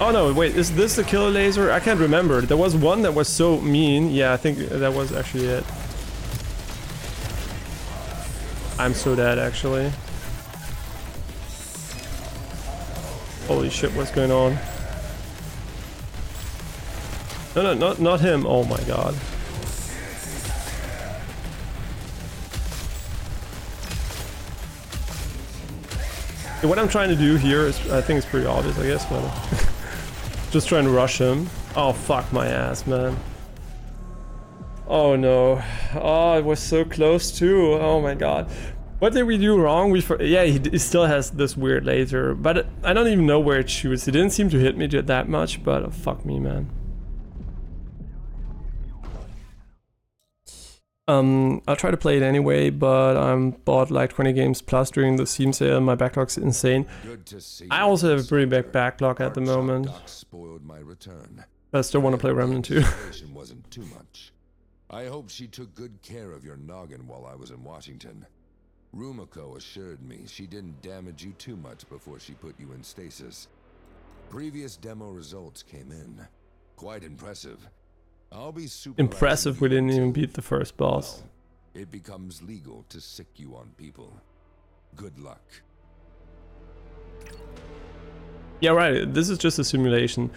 [SPEAKER 1] Oh no, wait, is this the killer laser? I can't remember. There was one that was so mean. Yeah, I think that was actually it. I'm so dead, actually. Holy shit, what's going on? No, not him. Oh my god. What I'm trying to do here is, I think it's pretty obvious, I guess, but just trying to rush him. Oh, fuck my ass, man. Oh no. Oh, it was so close too. Oh my god. What did we do wrong? Yeah, he still has this weird laser, but I don't even know where it shoots. It didn't seem to hit me that much, but fuck me, man. I'll try to play it anyway, but I'm bought like 20 games plus during the Steam sale. My backlog's insane. I also have a pretty big backlog at the moment. But I still want to play Remnant 2.
[SPEAKER 2] Wasn't too much. I hope she took good care of your noggin while I was in Washington. Rumiko assured me she didn't damage you too much before she put you in stasis. Previous demo results came in. Quite impressive. I'll be super
[SPEAKER 1] impressive we didn't even beat the first boss.
[SPEAKER 2] Well, it becomes legal to sick you on people. Good luck.
[SPEAKER 1] Yeah, right. This is just a simulation.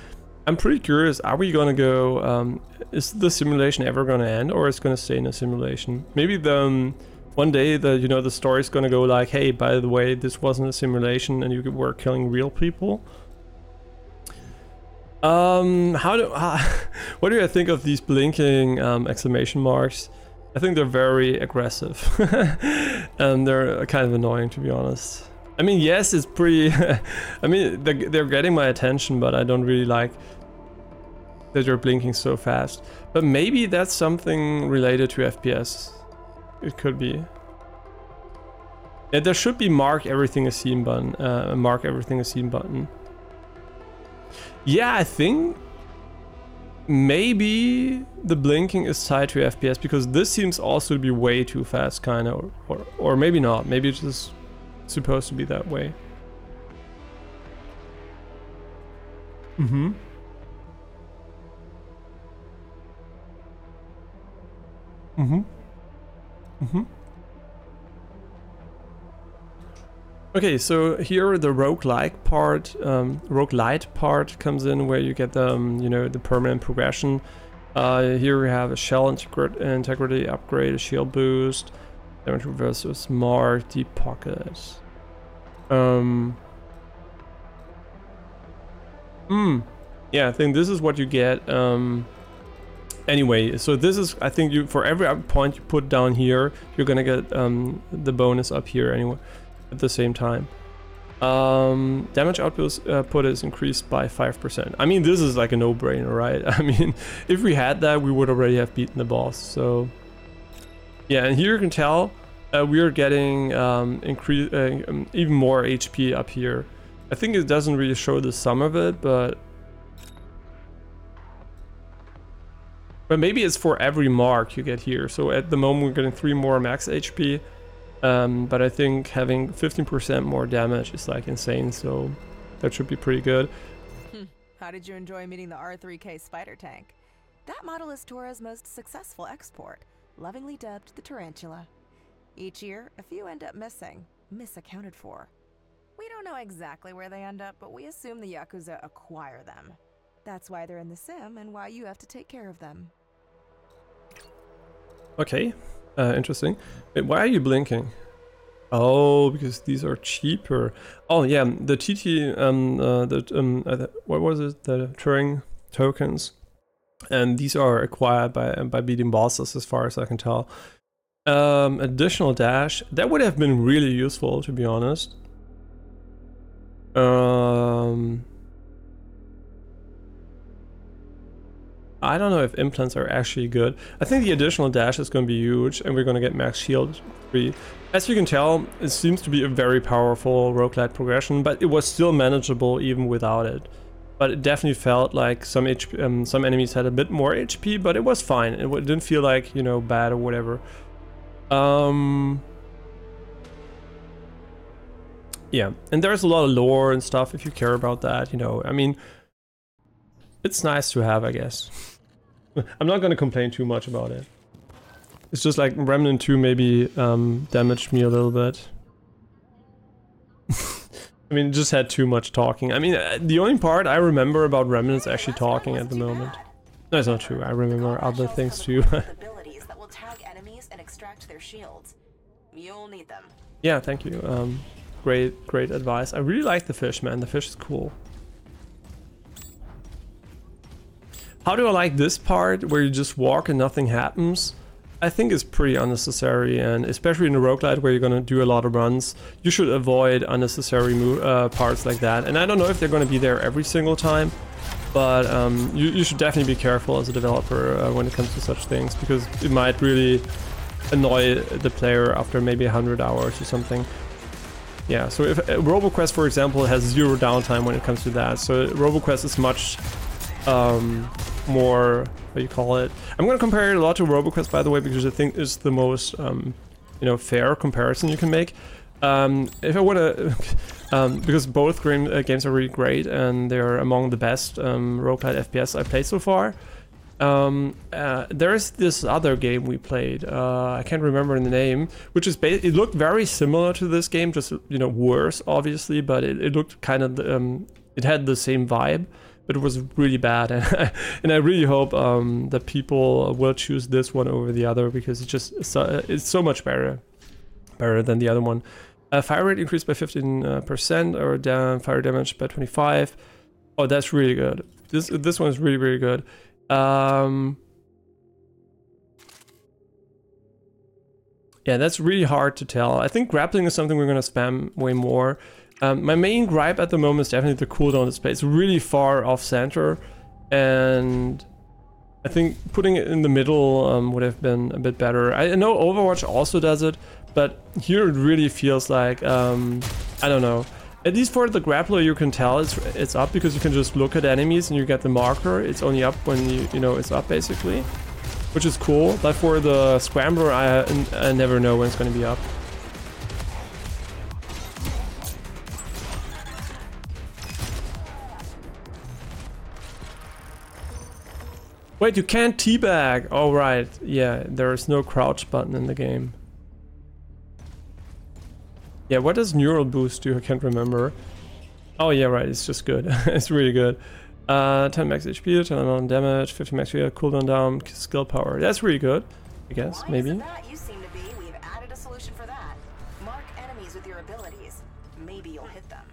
[SPEAKER 1] I'm pretty curious, are we gonna go, is the simulation ever gonna end, or is it gonna stay in a simulation? Maybe one day the story's gonna go like, hey, by the way, this wasn't a simulation and you were killing real people. What do I think of these blinking exclamation marks? I think they're very aggressive. And they're kind of annoying, to be honest. I mean, yes, it's pretty... I mean, they're getting my attention, but I don't really like that they're blinking so fast. But maybe that's something related to FPS. It could be. Yeah, there should be mark everything is seen button. Mark everything is seen button. Yeah, I think maybe the blinking is tied to FPS, because this seems also to be way too fast, kind of, or maybe not. Maybe it's just supposed to be that way. Mm-hmm. Mm-hmm. Mm-hmm. Okay, so here the roguelite part comes in, where you get the the permanent progression. Here we have a shell integrity upgrade, a shield boost, damage reversal, smart, deep pocket. Yeah, I think this is what you get. Anyway, so this is, I think for every point you put down here, you're gonna get the bonus up here anyway. At the same time, damage output is increased by 5%. I mean, this is like a no-brainer, right? I mean, if we had that, we would already have beaten the boss. So yeah, and here you can tell we are getting even more HP up here. I think it doesn't really show the sum of it, but maybe it's for every mark you get here. So at the moment we're getting 3 more max HP. But I think having 15% more damage is like insane, so that should be pretty good.
[SPEAKER 3] How did you enjoy meeting the R3K spider tank? That model is Tora's most successful export, lovingly dubbed the Tarantula. Each year, a few end up missing, misaccounted for. We don't know exactly where they end up, but we assume the Yakuza acquire them. That's why they're in the sim and why you have to take care of them.
[SPEAKER 1] Okay. Interesting. Wait, why are you blinking? Oh, because these are cheaper. Oh yeah, the TT, what was it? The Turing tokens, and these are acquired by beating bosses, as far as I can tell. Additional dash, that would have been really useful, to be honest. I don't know if implants are actually good. I think the additional dash is going to be huge, and we're going to get max shield 3. As you can tell, it seems to be a very powerful roguelite progression, but it was still manageable even without it. But it definitely felt like some enemies had a bit more HP, but it was fine. It didn't feel like, bad or whatever. Yeah, and there's a lot of lore and stuff if you care about that, I mean, it's nice to have, I guess. I'm not gonna complain too much about it. It's just like Remnant 2 maybe damaged me a little bit. I mean, it just had too much talking. I mean, the only part I remember about Remnant is actually talking at the moment. No, it's not true. I remember other things too.
[SPEAKER 3] Abilities that will tag enemies and extract their shields. You'll need them.
[SPEAKER 1] Yeah, thank you. Great advice. I really like the fish, man. The fish is cool. How do I like this part where you just walk and nothing happens? I think it's pretty unnecessary, and especially in a roguelite where you're gonna do a lot of runs, you should avoid unnecessary parts like that. And I don't know if they're gonna be there every single time, but you should definitely be careful as a developer when it comes to such things, because it might really annoy the player after maybe 100 hours or something. Yeah, so if RoboQuest, for example, has 0 downtime when it comes to that, so RoboQuest is much more, what do you call it? I'm gonna compare it a lot to RoboQuest, by the way, because I think it's the most, you know, fair comparison you can make. If I wanna, because both games are really great and they're among the best roguelite FPS I've played so far. There's this other game we played, I can't remember the name, which is it looked very similar to this game, just, you know, worse, obviously, but it looked kind of, it had the same vibe. But it was really bad, and I really hope that people will choose this one over the other, because it's so much better than the other one. Fire rate increased by 15%, or down fire damage by 25. Oh, that's really good. This one is really good. Yeah, that's really hard to tell. I think grappling is something we're gonna spam way more. My main gripe at the moment is definitely the cooldown display. It's really far off center, and I think putting it in the middle would have been a bit better. I know Overwatch also does it, but here it really feels like, I don't know. At least for the grappler, you can tell it's up, because you can just look at enemies and you get the marker. It's only up when you know it's up, basically, which is cool. But for the scrambler, I never know when it's going to be up. Wait, you can't teabag! Oh, right. Yeah, there is no crouch button in the game. Yeah, what does neural boost do? I can't remember. Oh, yeah, right. It's just good. It's really good. 10 max HP, 10 on damage, 50 max HP, cooldown down, skill power. That's really good, I guess, maybe.
[SPEAKER 3] You seem to be. We've added a solution for that. Mark enemies with your abilities. Maybe you'll hit them.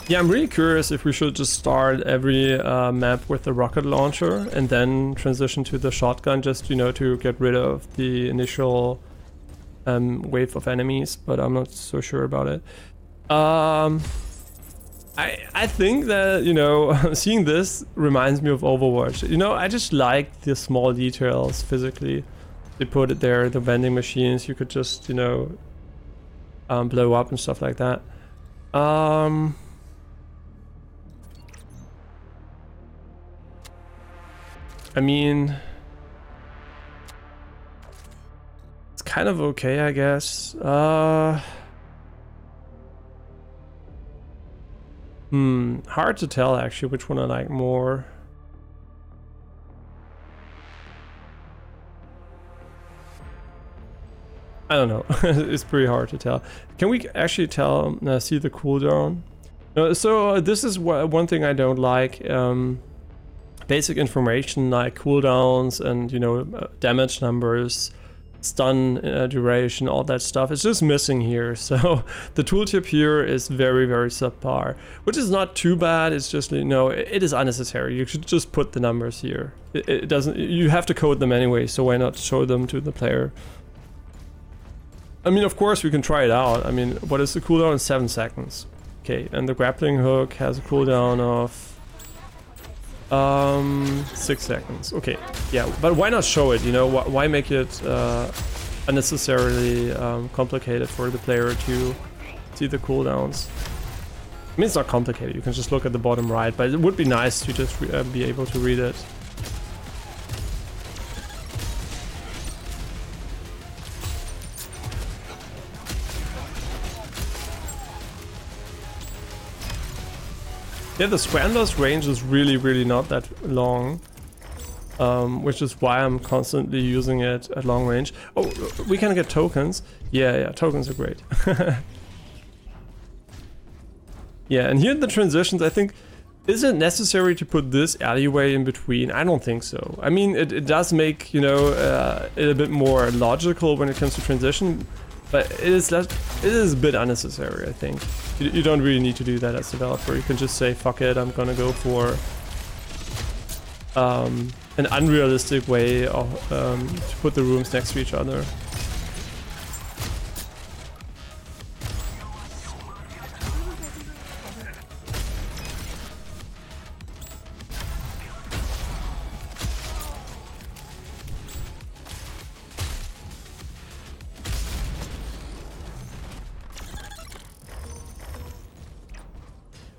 [SPEAKER 1] Yeah, I'm really curious if we should just start every map with the rocket launcher and then transition to the shotgun, just, you know, to get rid of the initial wave of enemies, but I'm not so sure about it. I think that, you know, seeing this reminds me of Overwatch. You know, I just like the small details physically. They put it there, the vending machines, you could just, you know, blow up and stuff like that. I mean, it's kind of okay, I guess. Hard to tell actually which one I like more. I don't know. It's pretty hard to tell. Can we actually tell, see the cooldown? So this is one thing I don't like. Basic information like cooldowns and, you know, damage numbers, stun duration, all that stuff. It's just missing here. So the tooltip here is very, very subpar, which is not too bad. It's just, you know, it is unnecessary. You should just put the numbers here. It doesn't, you have to code them anyway, so why not show them to the player? I mean, of course we can try it out. I mean, what is the cooldown? 7 seconds. Okay, and the grappling hook has a cooldown of 6 seconds. Okay, yeah, but why not show it, you know? Why make it unnecessarily complicated for the player to see the cooldowns? I mean, it's not complicated, you can just look at the bottom right, but it would be nice to just be able to read it. Yeah, the Scrambler's range is really, really not that long. which is why I'm constantly using it at long range. Oh, we can get tokens. Yeah, tokens are great. Yeah, and here in the transitions, I think, is it necessary to put this alleyway in between? I don't think so. I mean, it does make, you know, it a bit more logical when it comes to transition, but it is a bit unnecessary, I think. You don't really need to do that as a developer. You can just say, fuck it, I'm gonna go for an unrealistic way of, to put the rooms next to each other.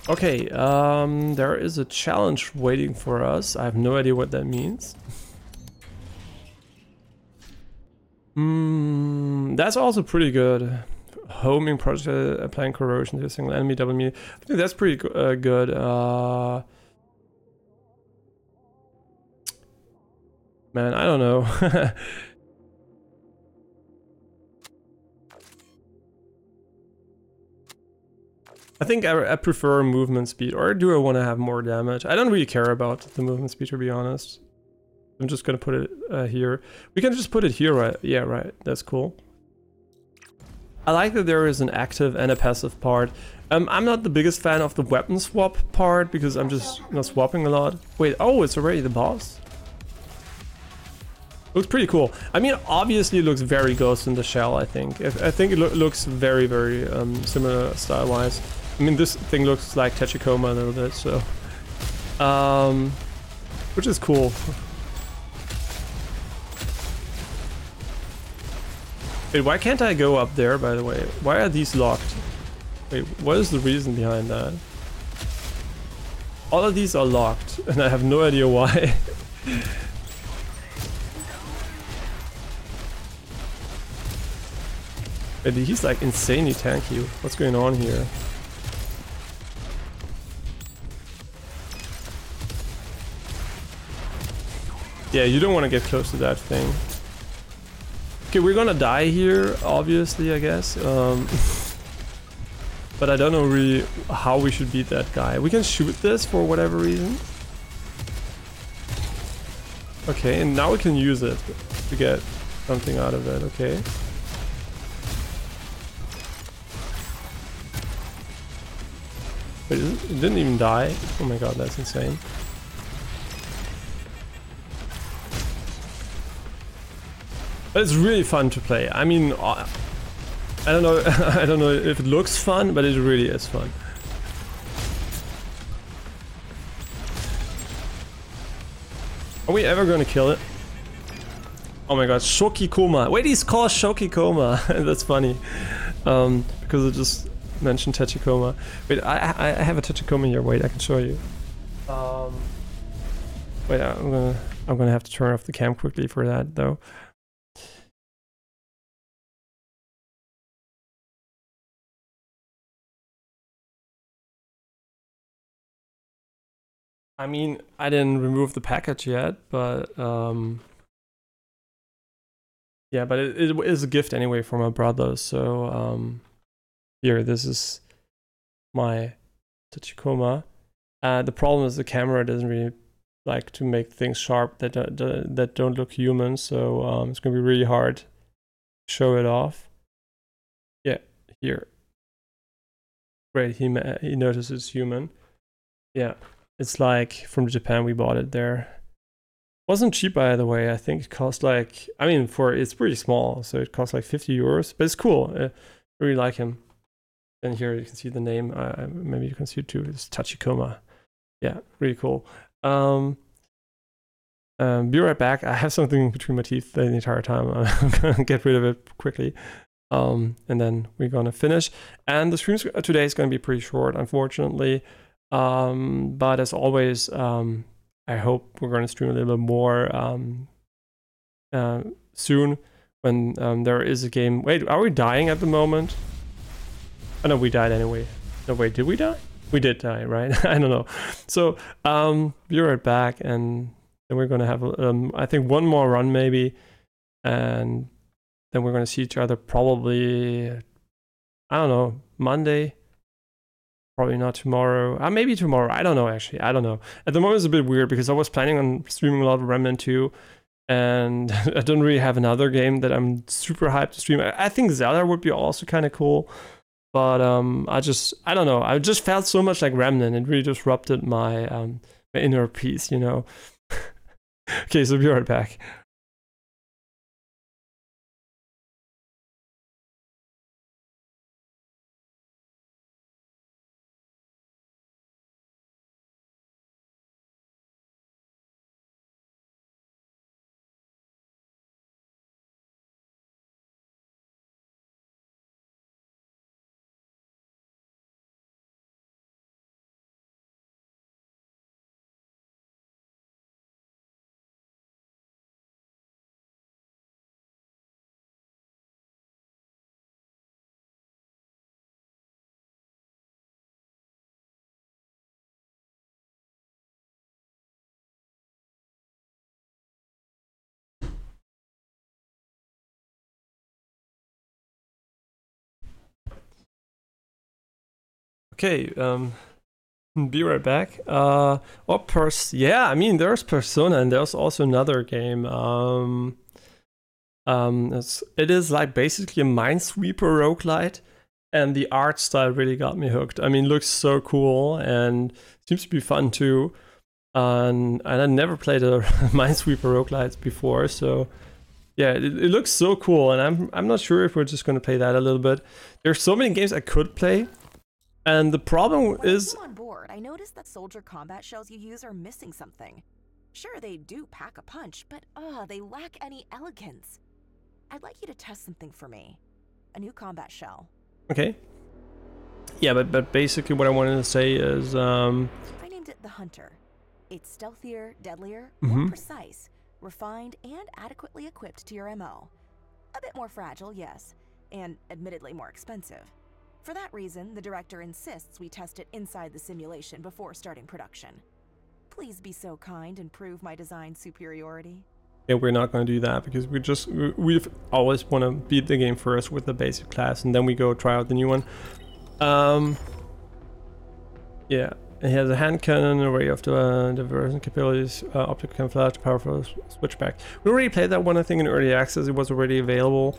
[SPEAKER 1] Okay, there is a challenge waiting for us. I have no idea what that means. That's also pretty good. Homing project, applying corrosion to a single enemy, double me. I think that's pretty good. Man, I don't know. I think I prefer movement speed, or do I want to have more damage? I don't really care about the movement speed, to be honest. I'm just gonna put it here. We can just put it here, right? Yeah, right. That's cool. I like that there is an active and a passive part. I'm not the biggest fan of the weapon swap part, because I'm just not swapping a lot. Wait, oh, it's already the boss? Looks pretty cool. I mean, obviously it looks very Ghost in the Shell, I think. I think it looks very, very similar style-wise. I mean, this thing looks like Tachikoma a little bit, so... which is cool. Wait, why can't I go up there, by the way? Why are these locked? Wait, what is the reason behind that? All of these are locked, and I have no idea why. Wait, he's like insanely tanky. What's going on here? Yeah, you don't want to get close to that thing. Okay, we're gonna die here, obviously, I guess. But I don't know really how we should beat that guy. We can shoot this for whatever reason. Okay, and now we can use it to get something out of it, okay. Wait, it didn't even die? Oh my god, that's insane. But it's really fun to play. I mean, I don't know. I don't know if it looks fun, but it really is fun. Are we ever gonna kill it? Oh my god, Shokikoma. Wait, he's called Shokikoma. That's funny. Because it just mentioned Tachikoma. Wait, I have a Tachikoma here. Wait, I can show you. Wait, I'm gonna have to turn off the cam quickly for that though. I mean, I didn't remove the package yet, but yeah, but it is a gift anyway for my brother. So here, this is my Tachikoma. The problem is the camera doesn't really like to make things sharp that don't look human. So it's gonna be really hard to show it off. Yeah, here. Great, he notices it's human. Yeah. It's like from Japan, we bought it there. Wasn't cheap, by the way. I think it cost like, I mean, it's pretty small, so it cost like 50 euros, but it's cool. I really like him. And here you can see the name. Maybe you can see it too. It's Tachikoma. Yeah, really cool. Be right back. I have something between my teeth the entire time. I'm gonna get rid of it quickly. And then we're gonna finish. And the stream today is gonna be pretty short, unfortunately. But as always, I hope we're going to stream a little bit more soon when there is a game. Wait, are we dying at the moment? Oh no, we died anyway. No, wait, did we die? We did die, right? I don't know. So, be right back and then Then we're gonna have, I think, one more run maybe, and then we're gonna see each other probably, I don't know, Monday. Probably not tomorrow. Maybe tomorrow. I don't know, actually. I don't know. At the moment, it's a bit weird because I was planning on streaming a lot of Remnant 2, and I don't really have another game that I'm super hyped to stream. I think Zelda would be also kind of cool, but I don't know. I just felt so much like Remnant. It really disrupted my my inner peace, you know. Okay, so be right back. Okay, be right back. Yeah, I mean, there's Persona, and there's also another game. It is like basically a Minesweeper roguelite, and the art style really got me hooked. I mean, it looks so cool and seems to be fun too. And I never played a Minesweeper roguelite before, so yeah, it looks so cool. And I'm not sure if we're just gonna play that a little bit. There's so many games I could play, and the problem is,
[SPEAKER 3] When I came on board, I noticed that soldier combat shells you use are missing something. Sure, they do pack a punch, but they lack any elegance. I'd like you to test something for me. A new combat shell.
[SPEAKER 1] okay. Yeah, but basically what I wanted to say is,
[SPEAKER 3] I named it the Hunter. It's stealthier, deadlier, more precise, refined, and adequately equipped to your MO. A bit more fragile, yes, and admittedly more expensive. For that reason, the director insists we test it inside the simulation before starting production. Please be so kind and prove my design superiority.
[SPEAKER 1] yeah, we're not going to do that because we've always want to beat the game first with the basic class, and then we go try out the new one. Yeah, it has a hand cannon, array of diversion capabilities, optical camouflage, powerful switchback. We already played that one, I think, in early access. It was already available.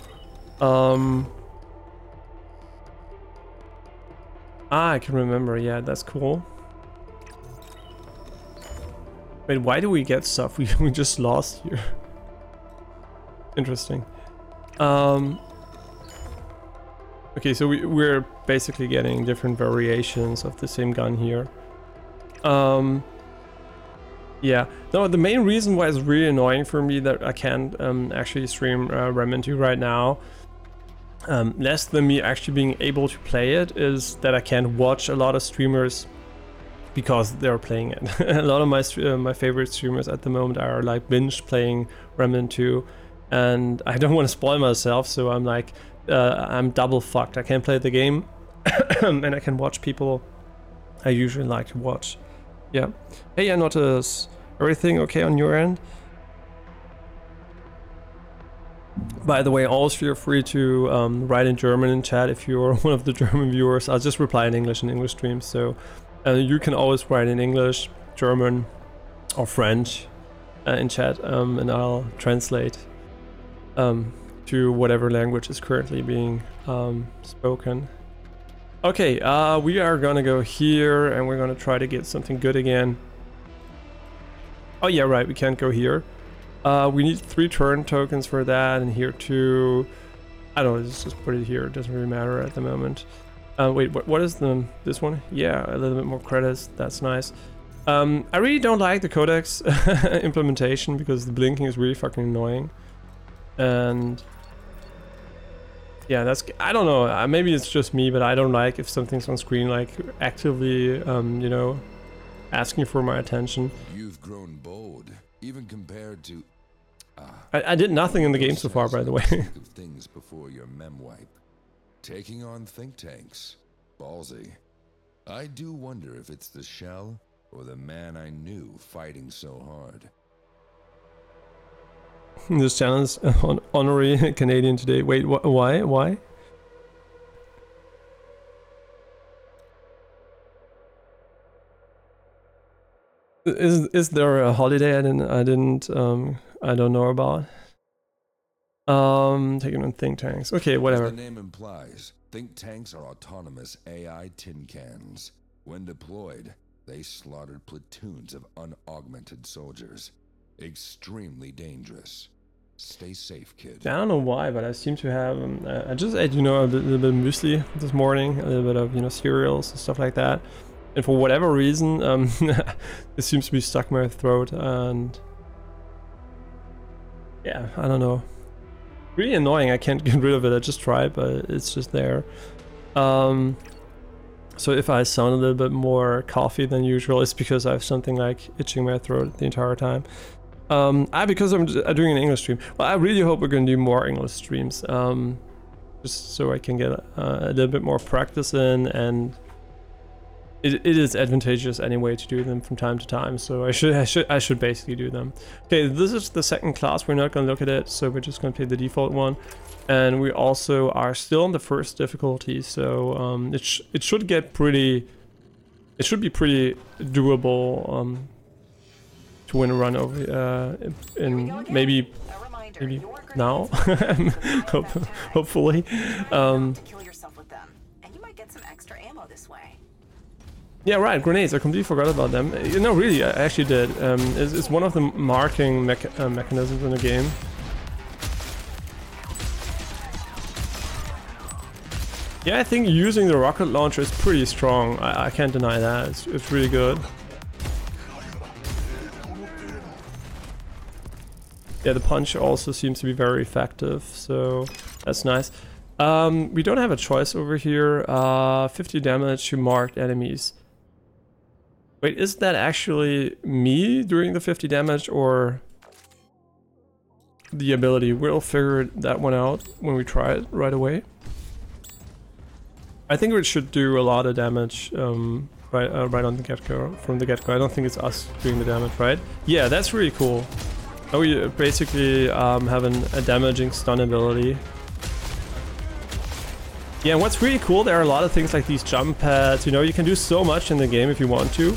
[SPEAKER 1] I can remember. Yeah, that's cool. Wait, why do we get stuff we just lost here? Interesting. Okay, so we're basically getting different variations of the same gun here. Yeah. No, the main reason why it's really annoying for me that I can't actually stream Remnant 2 right now, less than me actually being able to play it, is that I can't watch a lot of streamers because they're playing it. A lot of my favorite streamers at the moment are like binge playing Remnant 2, and I don't want to spoil myself, so I'm like, I'm double fucked. I can't play the game, and I can watch people I usually like to watch. Yeah. Hey, I notice everything okay on your end? By the way, always feel free to write in German in chat if you're one of the German viewers. I'll just reply in English streams, so you can always write in English, German, or French in chat, and I'll translate to whatever language is currently being spoken. Okay, we are gonna go here, and we're gonna try to get something good again. Oh yeah, right, we can't go here. We need 3 turn tokens for that, and here too. I don't know, let's just put it here. It doesn't really matter at the moment. Wait, what is this one? Yeah, a little bit more credits. That's nice. I really don't like the codex implementation because the blinking is really fucking annoying. And yeah, I don't know. Maybe it's just me, but I don't like if something's on screen like actively, you know, asking for my attention.
[SPEAKER 2] You've grown bold, even compared to.
[SPEAKER 1] I did nothing in the game so far, by the way.
[SPEAKER 2] Think of things before your memwipe. Taking on think tanks. Ballsy. I do wonder if it's the shell or the man I knew fighting so hard.
[SPEAKER 1] This channel is honorary Canadian today. Wait, why? Why? Is there a holiday I don't know about? Taking on think tanks. Okay, whatever.
[SPEAKER 2] As the name implies, think tanks are autonomous AI tin cans. When deployed, they slaughtered platoons of unaugmented soldiers. Extremely dangerous. Stay safe, kid.
[SPEAKER 1] I don't know why, but I seem to have. I just ate, you know, a little bit of muesli this morning, a little bit of, you know, cereals and stuff like that. And for whatever reason, it seems to be stuck in my throat, and yeah, I don't know. Really annoying. I can't get rid of it. I just tried, but it's just there. So if I sound a little bit more coffee than usual, it's because I have something like itching my throat the entire time. Because I'm doing an English stream. Well, I really hope we're gonna do more English streams, just so I can get a little bit more practice in, and it is advantageous anyway to do them from time to time. So I should basically do them. Okay, this is the second class. We're not gonna look at it, so we're just gonna play the default one, and we also are still on the first difficulty. So it should get pretty. It should be pretty doable. To win a run over in maybe now. Hopefully. Yeah, right, grenades. I completely forgot about them. No, really, I actually did. It's one of the marking mechanisms in the game. Yeah, I think using the rocket launcher is pretty strong. I can't deny that. It's really good. Yeah, the punch also seems to be very effective, so that's nice. We don't have a choice over here. 50 damage to marked enemies. Wait, is that actually me doing the 50 damage or the ability? We'll figure that one out when we try it right away. I think it should do a lot of damage right on the get-go, from the get-go. I don't think it's us doing the damage, right? Yeah, that's really cool. Oh, you basically have a damaging stun ability. Yeah, and what's really cool, there are a lot of things like these jump pads, you know, you can do so much in the game if you want to.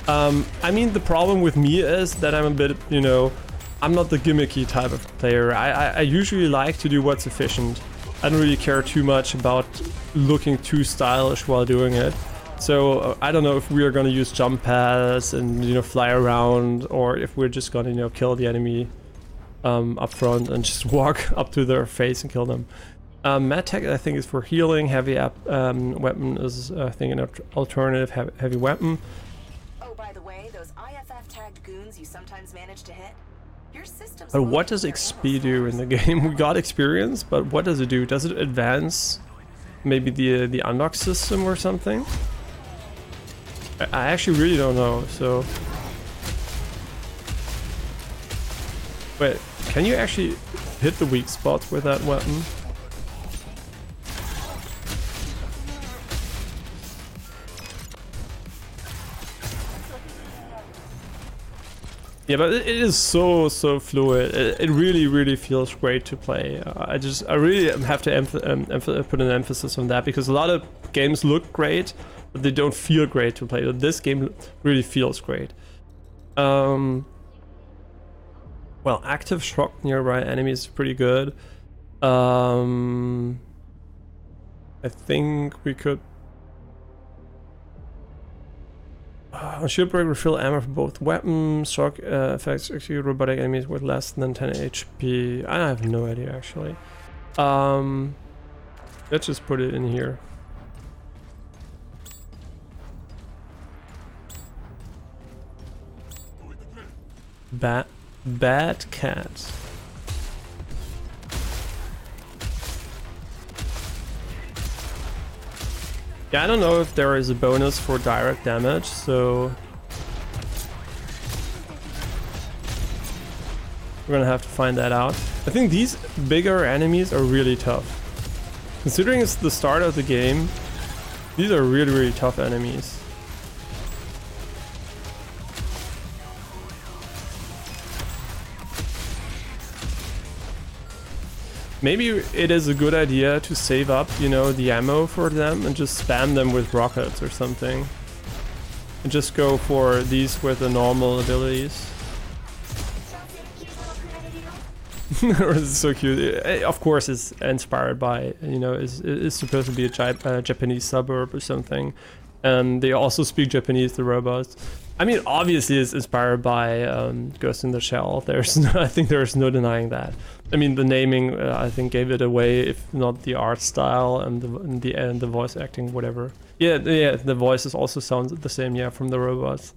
[SPEAKER 1] I mean, the problem with me is that I'm a bit, you know, I'm not the gimmicky type of player. I usually like to do what's efficient. I don't really care too much about looking too stylish while doing it. So I don't know if we are going to use jump pads and, you know, fly around, or if we're just going to, you know, kill the enemy up front and just walk up to their face and kill them. Medtech, I think, is for healing. Heavy weapon is, I think, an alternative heavy weapon.
[SPEAKER 3] Oh, by the way, those IFF tagged goons you sometimes manage to hit. Your system's
[SPEAKER 1] But what does XP do in the game? We got experience, but what does it do? Does it advance maybe the unlock system or something? I actually really don't know, so... Wait, can you actually hit the weak spots with that weapon? Yeah, but it is so fluid. It really feels great to play. I really have to put an emphasis on that, because a lot of games look great, but they don't feel great to play. But this game really feels great. Well, active shock nearby enemies is pretty good. I think we could. Shield break, refill ammo for both weapons. Shock effects execute robotic enemies with less than 10 HP. I have no idea actually. Let's just put it in here. Bad cat. Yeah, I don't know if there is a bonus for direct damage, so we're gonna have to find that out. I think these bigger enemies are really tough. Considering it's the start of the game, these are really tough enemies. maybe it is a good idea to save up, you know, the ammo for them and just spam them with rockets or something. And just go for these with the normal abilities. It's so cute. Of course, it's inspired by, you know, it's supposed to be a Japanese suburb or something. And they also speak Japanese, the robots. I mean, obviously, it's inspired by Ghost in the Shell. I think there's no denying that. I mean, the naming, I think, gave it away, if not the art style and the voice acting, whatever. Yeah, the voices also sound the same, yeah, from the robots.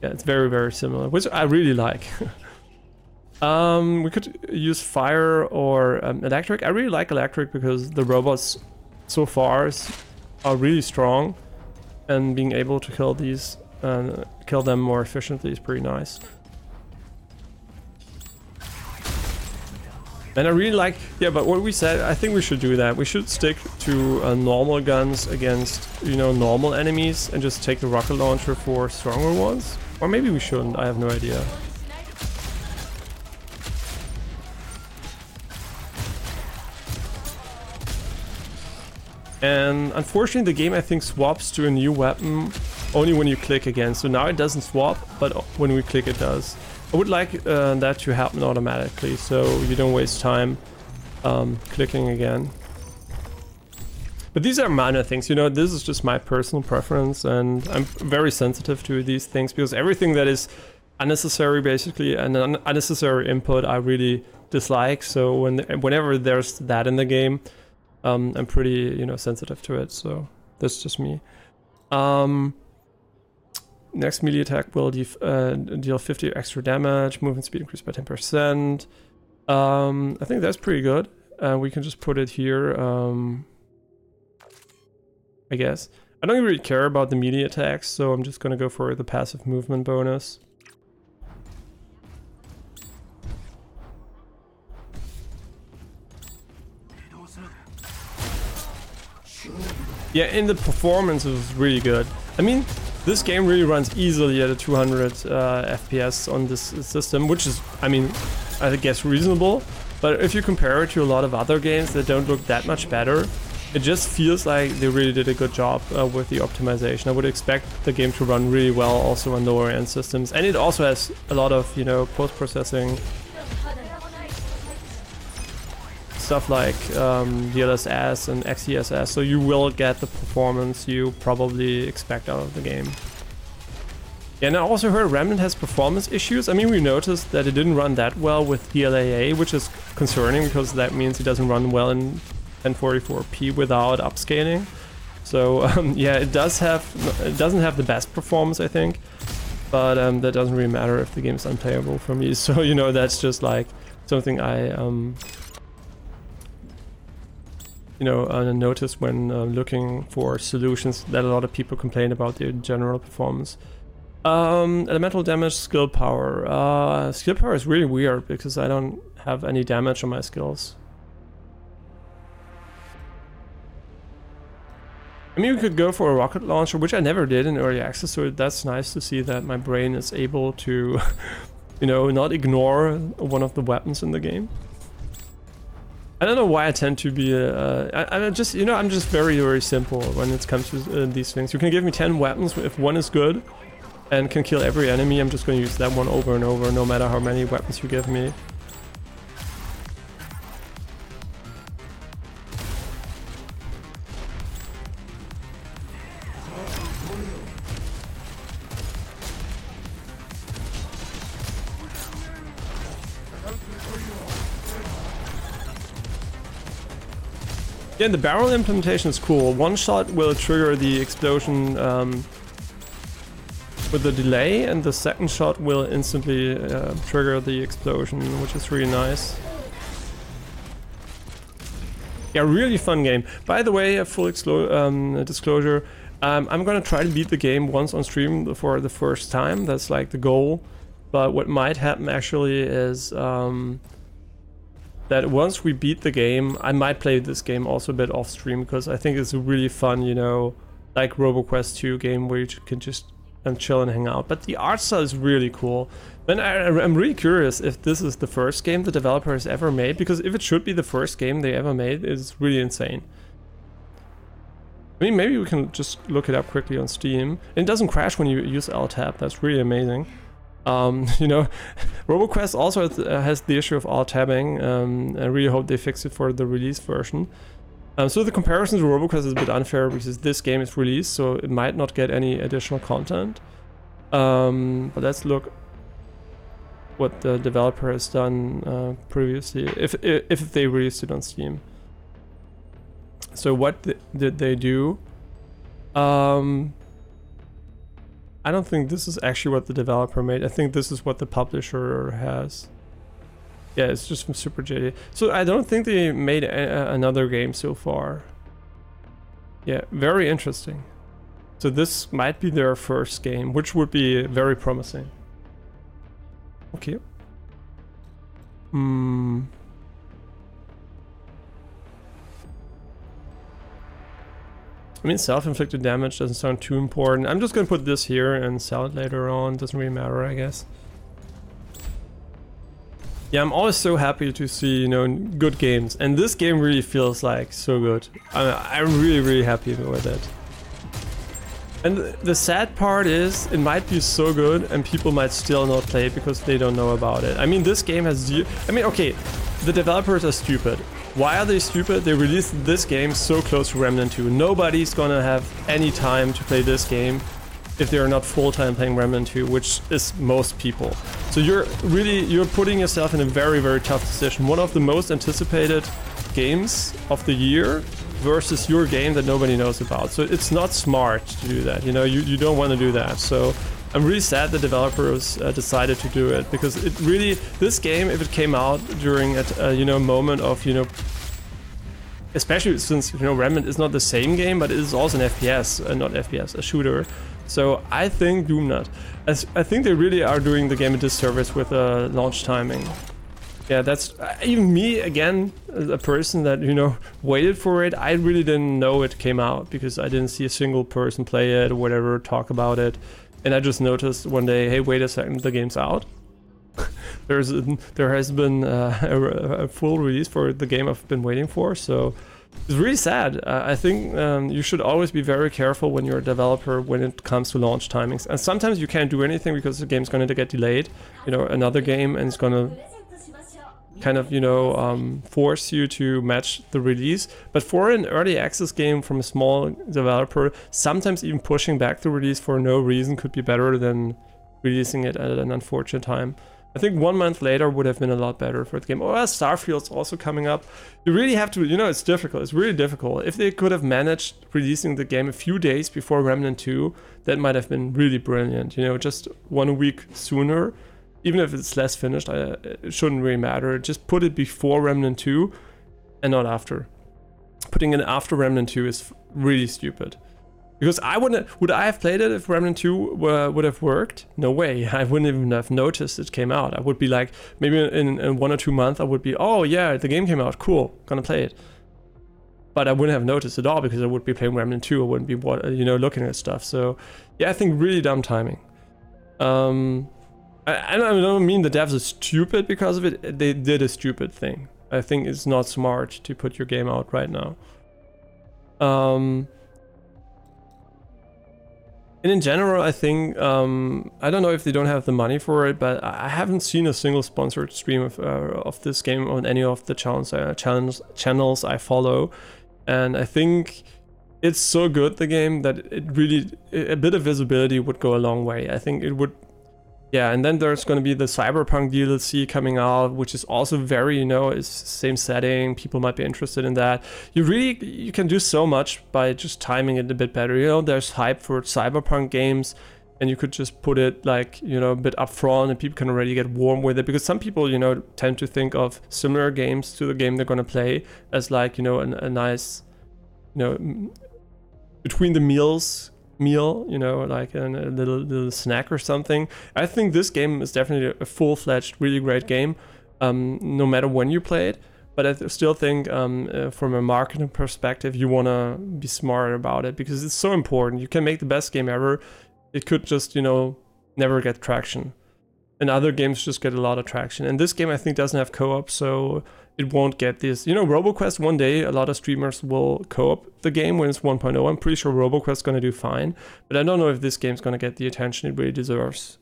[SPEAKER 1] Yeah, it's very, very similar, which I really like. We could use fire or electric. I really like electric because the robots so far are really strong, and being able to kill these, kill them more efficiently is pretty nice. And I really like, yeah, but what we said, I think we should do that. We should stick to normal guns against, you know, normal enemies and just take the rocket launcher for stronger ones. Or maybe we shouldn't, I have no idea. And unfortunately the game, I think, swaps to a new weapon only when you click again. So now it doesn't swap, but when we click it does. I would like that to happen automatically, so you don't waste time clicking again. But these are minor things, you know, this is just my personal preference, and I'm very sensitive to these things because everything that is unnecessary, basically, and an unnecessary input I really dislike. So whenever there's that in the game, I'm pretty, you know, sensitive to it, so that's just me. Next melee attack will deal 50 extra damage, movement speed increased by 10%. I think that's pretty good. We can just put it here, I guess. I don't really care about the melee attacks, so I'm just gonna go for the passive movement bonus. Yeah, in the performance it was really good. I mean, this game really runs easily at a 200 FPS on this system, which is, I mean, I guess reasonable. But if you compare it to a lot of other games that don't look that much better, it just feels like they really did a good job with the optimization. I would expect the game to run really well also on lower end systems. And it also has a lot of, you know, post-processing stuff like DLSS and XeSS, so you will get the performance you probably expect out of the game. Yeah, and I also heard Remnant has performance issues. I mean, we noticed that it didn't run that well with DLAA, which is concerning because that means it doesn't run well in 1044p without upscaling. So yeah, it doesn't have the best performance, I think, but that doesn't really matter if the game is unplayable for me. So, you know, that's just like something I you know, notice when looking for solutions that a lot of people complain about their general performance. Elemental damage, skill power. Skill power is really weird because I don't have any damage on my skills. I mean, we could go for a rocket launcher, which I never did in early access, so that's nice to see that my brain is able to, you know, not ignore one of the weapons in the game. I don't know why I tend to be I'm just, you know, I'm just very, very simple when it comes to these things. You can give me 10 weapons, if one is good and can kill every enemy, I'm just going to use that one over and over, no matter how many weapons you give me. Yeah, the barrel implementation is cool. One shot will trigger the explosion with a delay, and the second shot will instantly trigger the explosion, which is really nice. Yeah, really fun game. By the way, a full disclosure, I'm gonna try to beat the game once on stream for the first time. That's like the goal. But what might happen actually is that once we beat the game, I might play this game also a bit off stream, because I think it's a really fun, you know, like RoboQuest 2 game where you can just and chill and hang out. But the art style is really cool. And I'm really curious if this is the first game the developer has ever made, because if it should be the first game they ever made, it's really insane. I mean, maybe we can just look it up quickly on Steam. It doesn't crash when you use Alt-Tab. That's really amazing. You know, RoboQuest also has the issue of Alt-Tabbing. I really hope they fix it for the release version. So the comparison to RoboQuest is a bit unfair because this game is released, so it might not get any additional content. But let's look what the developer has done previously, if they released it on Steam. So what did they do? I don't think this is actually what the developer made. I think this is what the publisher has. Yeah, it's just from Super JD. So I don't think they made another game so far. Yeah, very interesting. So this might be their first game, which would be very promising. Okay. I mean, self-inflicted damage doesn't sound too important. I'm just gonna put this here and sell it later on. Doesn't really matter, I guess. Yeah, I'm always so happy to see, you know, good games. And this game really feels like so good. I'm really, really happy with it. And the sad part is, it might be so good and people might still not play it because they don't know about it. I mean, this game has zero... I mean, okay, the developers are stupid. Why are they stupid? They released this game so close to Remnant 2. Nobody's gonna have any time to play this game if they're not full-time playing Remnant 2, which is most people. So you're putting yourself in a very, very tough decision. One of the most anticipated games of the year versus your game that nobody knows about. So it's not smart to do that, you know, you don't want to do that. So I'm really sad the developers decided to do it, because it really, this game, if it came out during a you know, moment of, you know, especially since, you know, Remnant is not the same game, but it is also an FPS, not FPS, a shooter. So I think Doomnut, I think they really are doing the game a disservice with launch timing. Yeah, that's even me, again, a person that, you know, waited for it. I really didn't know it came out because I didn't see a single person play it or whatever, talk about it. And I just noticed one day, hey, wait a second, the game's out. There has been a full release for the game I've been waiting for, so it's really sad. I think you should always be very careful when you're a developer when it comes to launch timings. And sometimes you can't do anything because the game's going to get delayed, you know, another game, and it's going to kind of, you know, force you to match the release. But for an early access game from a small developer, sometimes even pushing back the release for no reason could be better than releasing it at an unfortunate time. I think 1 month later would have been a lot better for the game. Oh, Starfield's also coming up. You really have to, you know, it's difficult. It's really difficult. If they could have managed releasing the game a few days before Remnant 2, that might have been really brilliant. You know, just 1 week sooner. Even if it's less finished, it shouldn't really matter. Just put it before Remnant 2 and not after. Putting it after Remnant 2 is really stupid. Because would I have played it if Remnant 2 would have worked? No way. I wouldn't even have noticed it came out. I would be like, maybe in 1 or 2 months, I would be, oh yeah, the game came out, cool, gonna play it. But I wouldn't have noticed at all because I would be playing Remnant 2. I wouldn't be, you know, looking at stuff. So yeah, I think really dumb timing. I don't mean the devs are stupid because of it. They did a stupid thing. I think it's not smart to put your game out right now. And in general, I think, I don't know if they don't have the money for it, but I haven't seen a single sponsored stream of this game on any of the channels I follow. And I think it's so good, the game, that it really, a bit of visibility would go a long way. I think it would. Yeah, and then there's going to be the Cyberpunk DLC coming out, which is also very, you know, it's same setting. People might be interested in that. You can do so much by just timing it a bit better. You know, there's hype for Cyberpunk games, and you could just put it like, you know, a bit upfront, and people can already get warm with it. Because some people, you know, tend to think of similar games to the game they're going to play as like, you know, a nice, you know, between the meal, you know, like a little snack or something. I think this game is definitely a full-fledged, really great game, no matter when you play it. But I still think from a marketing perspective, you want to be smart about it because it's so important. You can make the best game ever. it could just, you know, never get traction. And other games just get a lot of traction. And this game, I think, doesn't have co-op, so it won't get this. You know, RoboQuest, one day, a lot of streamers will co-op the game when it's 1.0. I'm pretty sure RoboQuest's gonna do fine, but I don't know if this game's gonna get the attention it really deserves.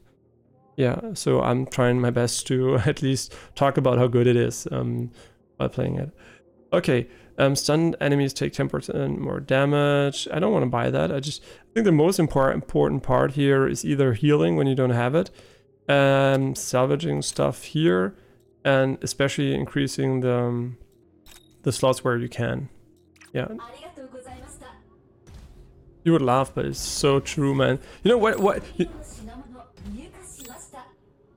[SPEAKER 1] Yeah, so I'm trying my best to at least talk about how good it is while playing it. Okay, stunned enemies take 10% more damage. I don't want to buy that. I think the most important part here is either healing when you don't have it, salvaging stuff here, and especially increasing the slots where you can. Yeah. You would laugh, but it's so true, man. You know what?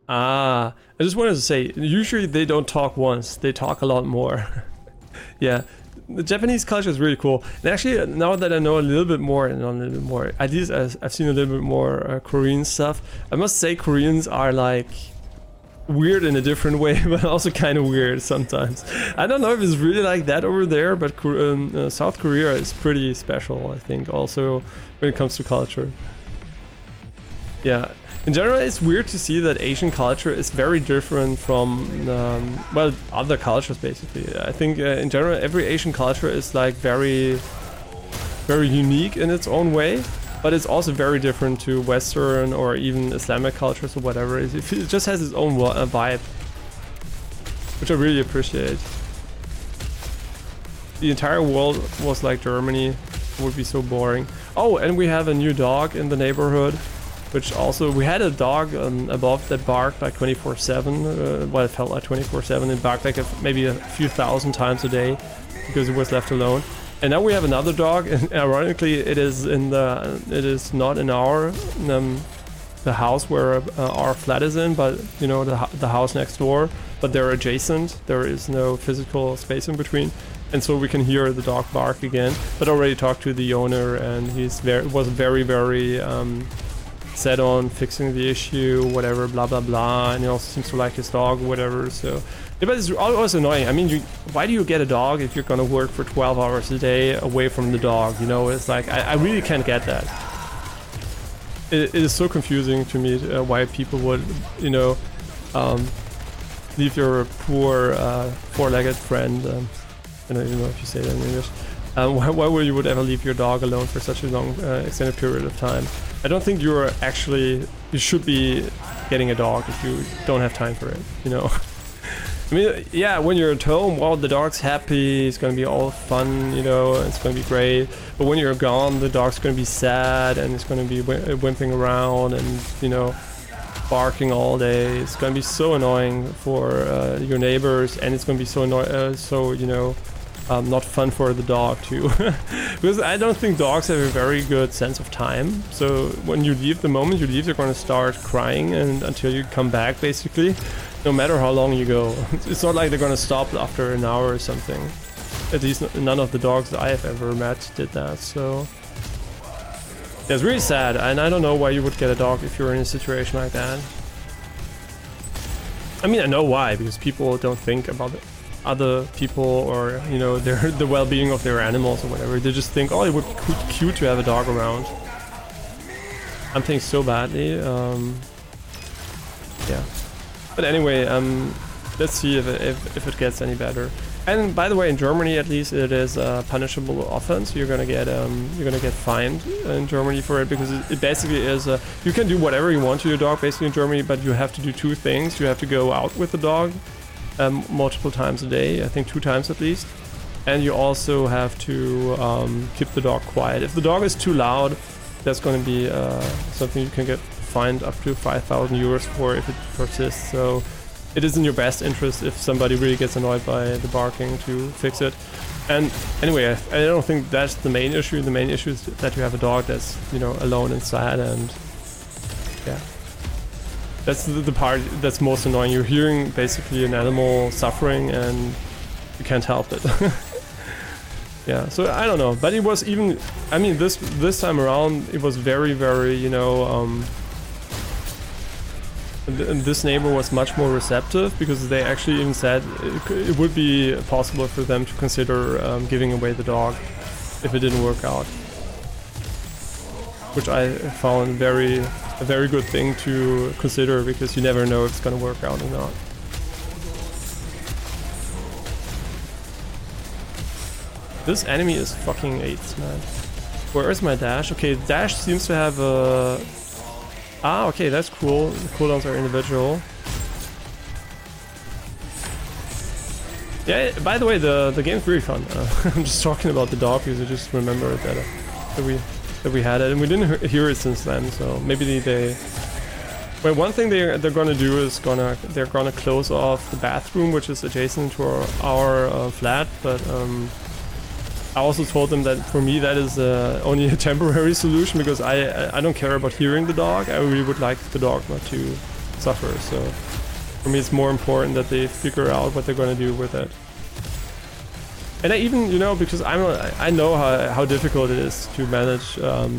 [SPEAKER 1] I just wanted to say, usually they don't talk once, they talk a lot more. Yeah, the Japanese culture is really cool. And actually, now that I know a little bit more, at least I've seen a little bit more Korean stuff, I must say Koreans are like weird in a different way, but also kind of weird sometimes. I don't know if it's really like that over there, but South Korea is pretty special, I think, also when it comes to culture. Yeah. In general, it's weird to see that Asian culture is very different from, well, other cultures, basically. I think, in general, every Asian culture is, like, very unique in its own way, but it's also very different to Western or even Islamic cultures or whatever. It just has its own vibe, which I really appreciate. The entire world was like Germany. It would be so boring. Oh, and we have a new dog in the neighborhood. Which also, we had a dog above that barked like 24/7. Well, it felt like 24/7. It barked like maybe a few thousand times a day because it was left alone. And now we have another dog, and ironically, it is not in our the house where our flat is in, but you know, the house next door. But they're adjacent. There is no physical space in between, and so we can hear the dog bark again. But I already talked to the owner, and was very set on fixing the issue, whatever, blah blah blah, and he also seems to like his dog, whatever. So yeah, but it's always annoying. I mean, why do you get a dog if you're gonna work for 12 hours a day away from the dog? You know, it's like I really can't get that. It is so confusing to me why people would, you know, leave your poor four-legged friend. I don't even know if you say that in English. Why would you ever leave your dog alone for such a long extended period of time? I don't think you should be getting a dog if you don't have time for it, you know. I mean, yeah, when you're at home, well, the dog's happy, it's gonna be all fun, you know, it's gonna be great. But when you're gone, the dog's gonna be sad and it's gonna be whimpering around and, you know, barking all day. It's gonna be so annoying for your neighbors, and it's gonna be so you know, not fun for the dog too. Because I don't think dogs have a very good sense of time. So when you leave, the moment you leave, they're going to start crying and until you come back, basically, no matter how long you go. It's not like they're going to stop after an hour or something. At least none of the dogs that I have ever met did that. So yeah, it's really sad, and I don't know why you would get a dog if you're in a situation like that. I mean, I know why, because people don't think about it. Other people, or you know, the well-being of their animals or whatever. They just think, oh, it would be cute to have a dog around. I'm thinking so badly. Yeah, but anyway, let's see if it gets any better. And by the way, in Germany at least, it is a punishable offense. You're gonna get fined in Germany for it, because it basically is you can do whatever you want to your dog basically in Germany, but you have to do two things. You have to go out with the dog multiple times a day, I think 2 times at least, and you also have to keep the dog quiet. If the dog is too loud, that's going to be something you can get fined up to 5,000 euros for if it persists. So it is in your best interest, if somebody really gets annoyed by the barking, to fix it. And anyway, I don't think that's the main issue. The main issue is that you have a dog that's, you know, alone and sad, and yeah. That's the part that's most annoying. You're hearing basically an animal suffering and you can't help it. Yeah, so I don't know. But it was even, I mean, this time around, it was very, you know, this neighbor was much more receptive, because they actually even said it would be possible for them to consider giving away the dog if it didn't work out. which I found a very good thing to consider, because you never know if it's gonna work out or not. This enemy is fucking 8, man. Where is my dash? Okay, dash seems to have a... Ah, okay, that's cool. The cooldowns are individual. Yeah, by the way, the game's really fun. I'm just talking about the dog because I just remembered that we had it, and we didn't hear it since then. So maybe they. Well, one thing they're gonna do is they're gonna close off the bathroom, which is adjacent to our flat. But I also told them that for me that is only a temporary solution, because I don't care about hearing the dog. I really would like the dog not to suffer. So. For me, it's more important that they figure out what they're gonna do with it. And I even, you know, because I know how difficult it is to manage,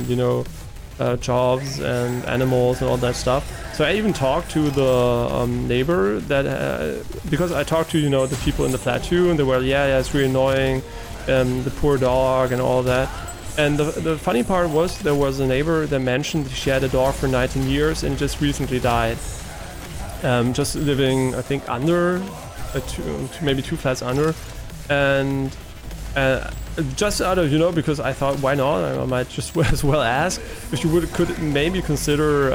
[SPEAKER 1] you know, jobs and animals and all that stuff. So I even talked to the neighbor that, because I talked to, you know, the people in the flat too, and they were, yeah, it's really annoying, the poor dog and all that. And the funny part was, there was a neighbor that mentioned she had a dog for 19 years and just recently died. Just living, I think, under, maybe 2 flats under, and just out of, you know, because I thought, why not? I might just as well ask if you could maybe consider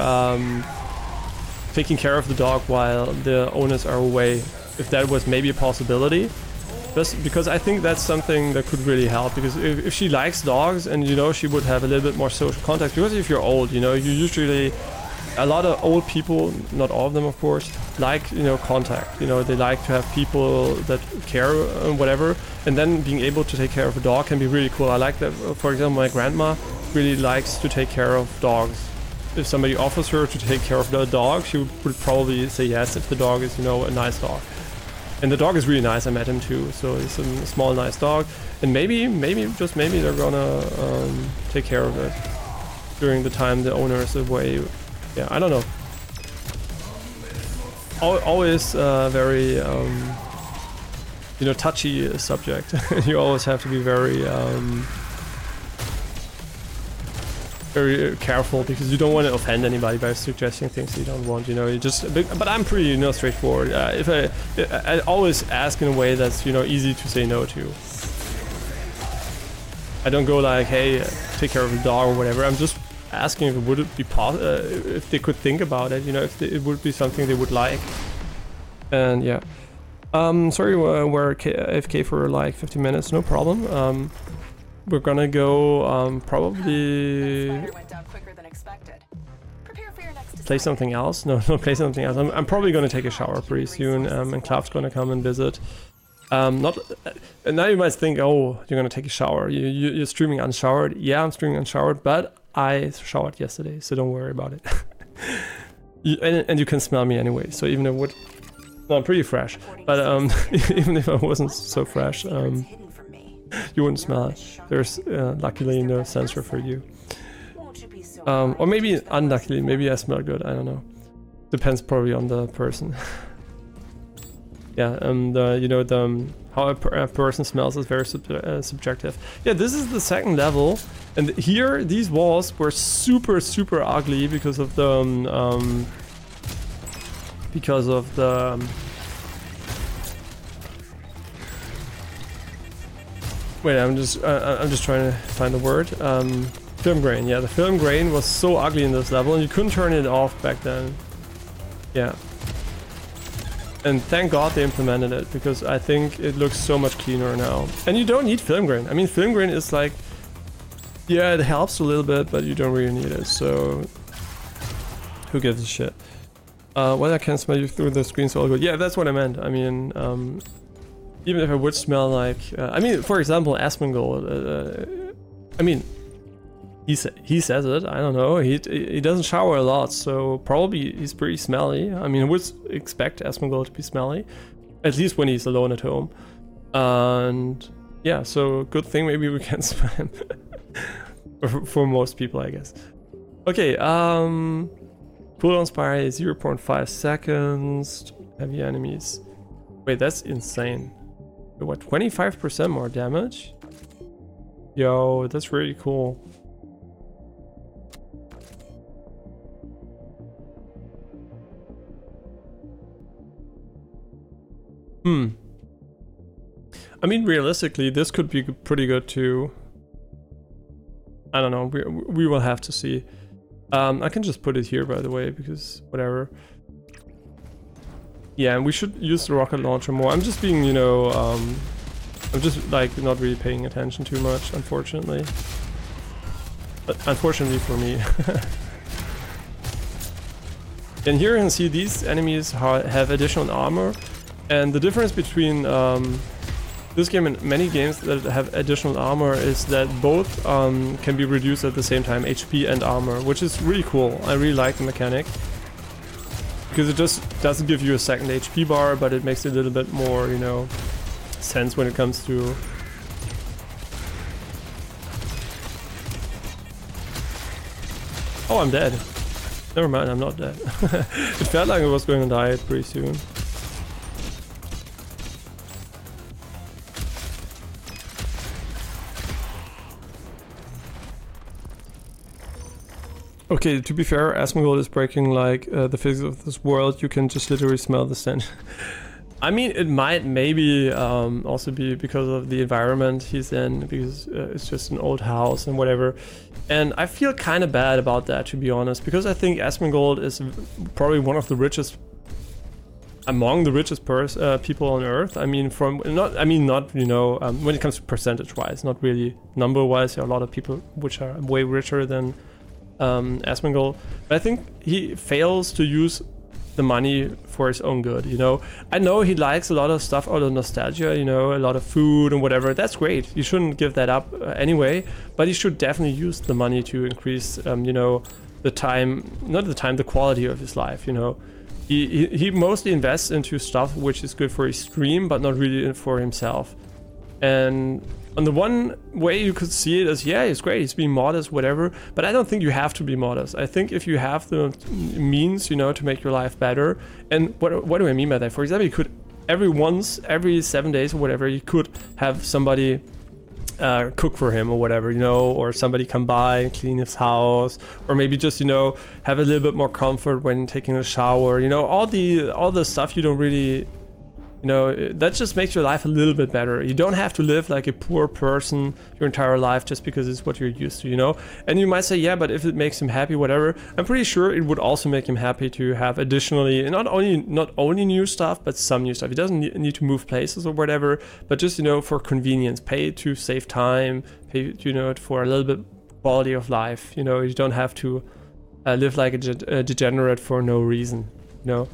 [SPEAKER 1] taking care of the dog while the owners are away, if that was maybe a possibility. Just because I think that's something that could really help, because if she likes dogs, and, you know, she would have a little bit more social contact, because if you're old, you know, you usually... A lot of old people, not all of them of course, like, you know, contact. You know, they like to have people that care and whatever, and then being able to take care of a dog can be really cool. I like that, for example, my grandma really likes to take care of dogs. If somebody offers her to take care of the dog, she would probably say yes if the dog is, you know, a nice dog. And the dog is really nice, I met him too, so it's a small nice dog. And maybe, just maybe they're gonna take care of it during the time the owner is away. Yeah, I don't know. Always very, you know, touchy subject. You always have to be very, very careful, because you don't want to offend anybody by suggesting things you don't want. You know, you just. But I'm pretty, you know, straightforward. If I always ask in a way that's, you know, easy to say no to. I don't go like, hey, take care of the dog or whatever. I'm just asking if it would be if they could think about it, you know, if it would be something they would like. And yeah, sorry, we're AFK for like 50 minutes, no problem. We're gonna go probably play something else. No, play something else. I'm probably gonna take a shower pretty soon, and Cloud's gonna come and visit. Not now you might think, oh, you're gonna take a shower, you're streaming unshowered. Yeah, I'm streaming unshowered, but I showered yesterday, so don't worry about it. And you can smell me anyway, so even if it would... No, I'm pretty fresh, but even if I wasn't so fresh, you wouldn't smell it. There's luckily no sensor for you. Or maybe unluckily, maybe I smell good, I don't know. Depends probably on the person. Yeah, and you know, how a person smells is very subjective. Yeah, this is the second level, and here these walls were super ugly because of the wait, I'm just trying to find the word. Film grain. Yeah, the film grain was so ugly in this level, and you couldn't turn it off back then. Yeah. And thank God they implemented it, because I think it looks so much cleaner now. And you don't need film grain. I mean, film grain is like, yeah, it helps a little bit, but you don't really need it. So who gives a shit? Well, I can smell you through the screen, so all good. Yeah, that's what I meant. I mean, even if I would smell like, I mean, for example, Asmongold. I mean, he says it. I don't know. He doesn't shower a lot, so probably he's pretty smelly. I mean, I would expect Asmongold to be smelly, at least when he's alone at home. And yeah, so good thing maybe we can smell him. for most people, I guess. Okay. Cooldowns by 0.5 seconds. Heavy enemies. Wait, that's insane. What? 25% more damage? Yo, that's really cool. I mean, realistically, this could be pretty good too. I don't know. We will have to see. I can just put it here, by the way, because whatever. Yeah, and we should use the rocket launcher more. I'm just being, you know, I'm just like not really paying attention too much, unfortunately. But unfortunately for me. And here you can see these enemies have additional armor, and the difference between this game and many games that have additional armor is that both can be reduced at the same time, HP and armor, which is really cool. I really like the mechanic. Because it just doesn't give you a second HP bar, but it makes it a little bit more, you know, sense when it comes to... Oh, I'm dead. Never mind, I'm not dead. It felt like I was going to die pretty soon. Okay, to be fair, Asmongold is breaking like the physics of this world. You can just literally smell the stench. I mean, it might maybe also be because of the environment he's in, because it's just an old house and whatever. And I feel kind of bad about that, to be honest, because I think Asmongold is probably one of the richest, among the richest people on Earth. I mean, not you know, when it comes to percentage-wise, not really number-wise. There are a lot of people which are way richer than Asmongold, but I think he fails to use the money for his own good, you know. I know he likes a lot of stuff out of nostalgia, you know, a lot of food and whatever. That's great. You shouldn't give that up anyway, but he should definitely use the money to increase, you know, the quality of his life, you know. He mostly invests into stuff which is good for his stream, but not really for himself. And on the one way you could see it as, yeah, it's great, he's being modest, whatever, but I don't think you have to be modest. I think if you have the means, you know, to make your life better, and what do I mean by that? For example, you could every 7 days or whatever, you could have somebody cook for him or whatever, you know, or somebody come by and clean his house, or maybe just, you know, have a little bit more comfort when taking a shower, you know, all the stuff you don't really... You know, that just makes your life a little bit better. You don't have to live like a poor person your entire life just because it's what you're used to, you know? And you might say, yeah, but if it makes him happy, whatever, I'm pretty sure it would also make him happy to have additionally, not only new stuff, but some new stuff. He doesn't need to move places or whatever, but just, you know, for convenience, pay to save time, pay, you know, for a little bit quality of life. You know, you don't have to live like a degenerate for no reason, you know?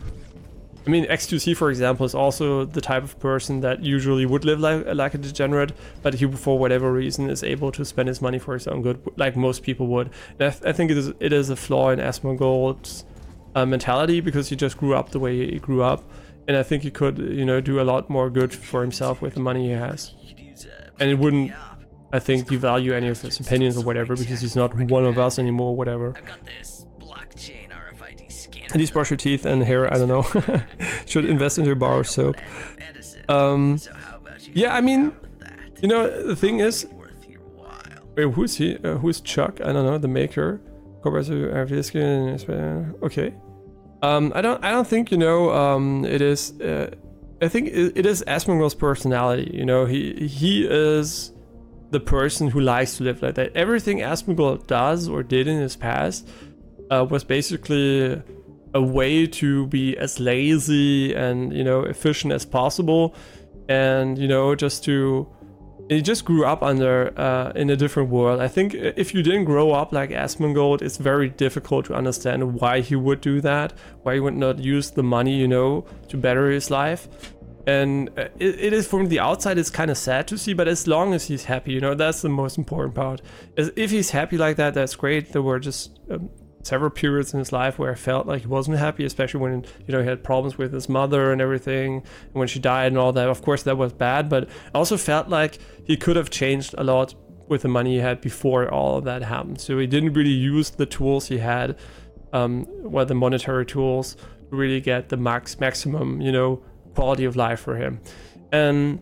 [SPEAKER 1] I mean, X2C, for example, is also the type of person that usually would live like a degenerate, but he, for whatever reason, is able to spend his money for his own good, like most people would. And I think it is a flaw in Asmongold's mentality, because he just grew up the way he grew up, and I think he could, you know, do a lot more good for himself with the money he has. And it wouldn't, I think, devalue any of his opinions or whatever, because he's not one of us anymore, whatever. At least brush your teeth and hair, I don't know. Should invest in your bar of soap. Yeah, I mean, you know, the thing is... Wait, who's he? Who's Chuck? I don't know, the maker. Okay. I don't think, you know, it is... I think it is Asmongold's personality, you know. He is the person who likes to live like that. Everything Asmongold does or did in his past was basically a way to be as lazy and, you know, efficient as possible, and, you know, he just grew up under in a different world. I think if you didn't grow up like Asmongold, it's very difficult to understand why he would do that, why he would not use the money, you know, to better his life. And it is, from the outside, it's kind of sad to see, but as long as he's happy, you know, that's the most important part. If he's happy like that, that's great. There were just several periods in his life where I felt like he wasn't happy, especially when, you know, he had problems with his mother and everything, and when she died and all that. Of course, that was bad, but I also felt like he could have changed a lot with the money he had before all of that happened. So he didn't really use the tools he had, the monetary tools, to really get the maximum, you know, quality of life for him. And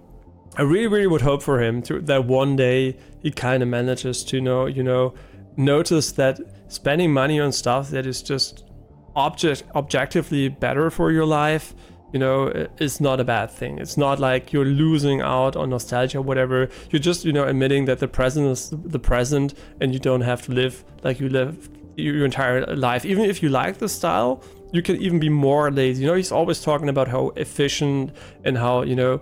[SPEAKER 1] I really would hope for him that one day he kind of manages to notice that spending money on stuff that is just objectively better for your life you know, is not a bad thing. It's not like you're losing out on nostalgia or whatever. You're just, you know, admitting that the present is the present, and you don't have to live like you live your entire life. Even if you like the style, you can even be more lazy. You know, he's always talking about how efficient and how, you know,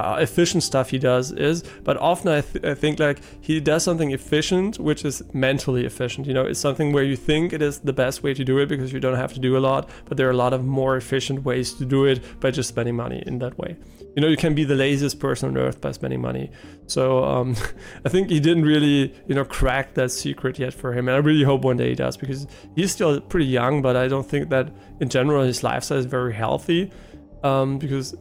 [SPEAKER 1] efficient stuff he does is, but often I think like he does something efficient which is mentally efficient. You know, it's something where you think it is the best way to do it because you don't have to do a lot, but there are a lot of more efficient ways to do it by just spending money in that way. You know, you can be the laziest person on earth by spending money. So I think he didn't really, you know, crack that secret yet for him, and I really hope one day he does, because he's still pretty young, but I don't think that in general his lifestyle is very healthy. Because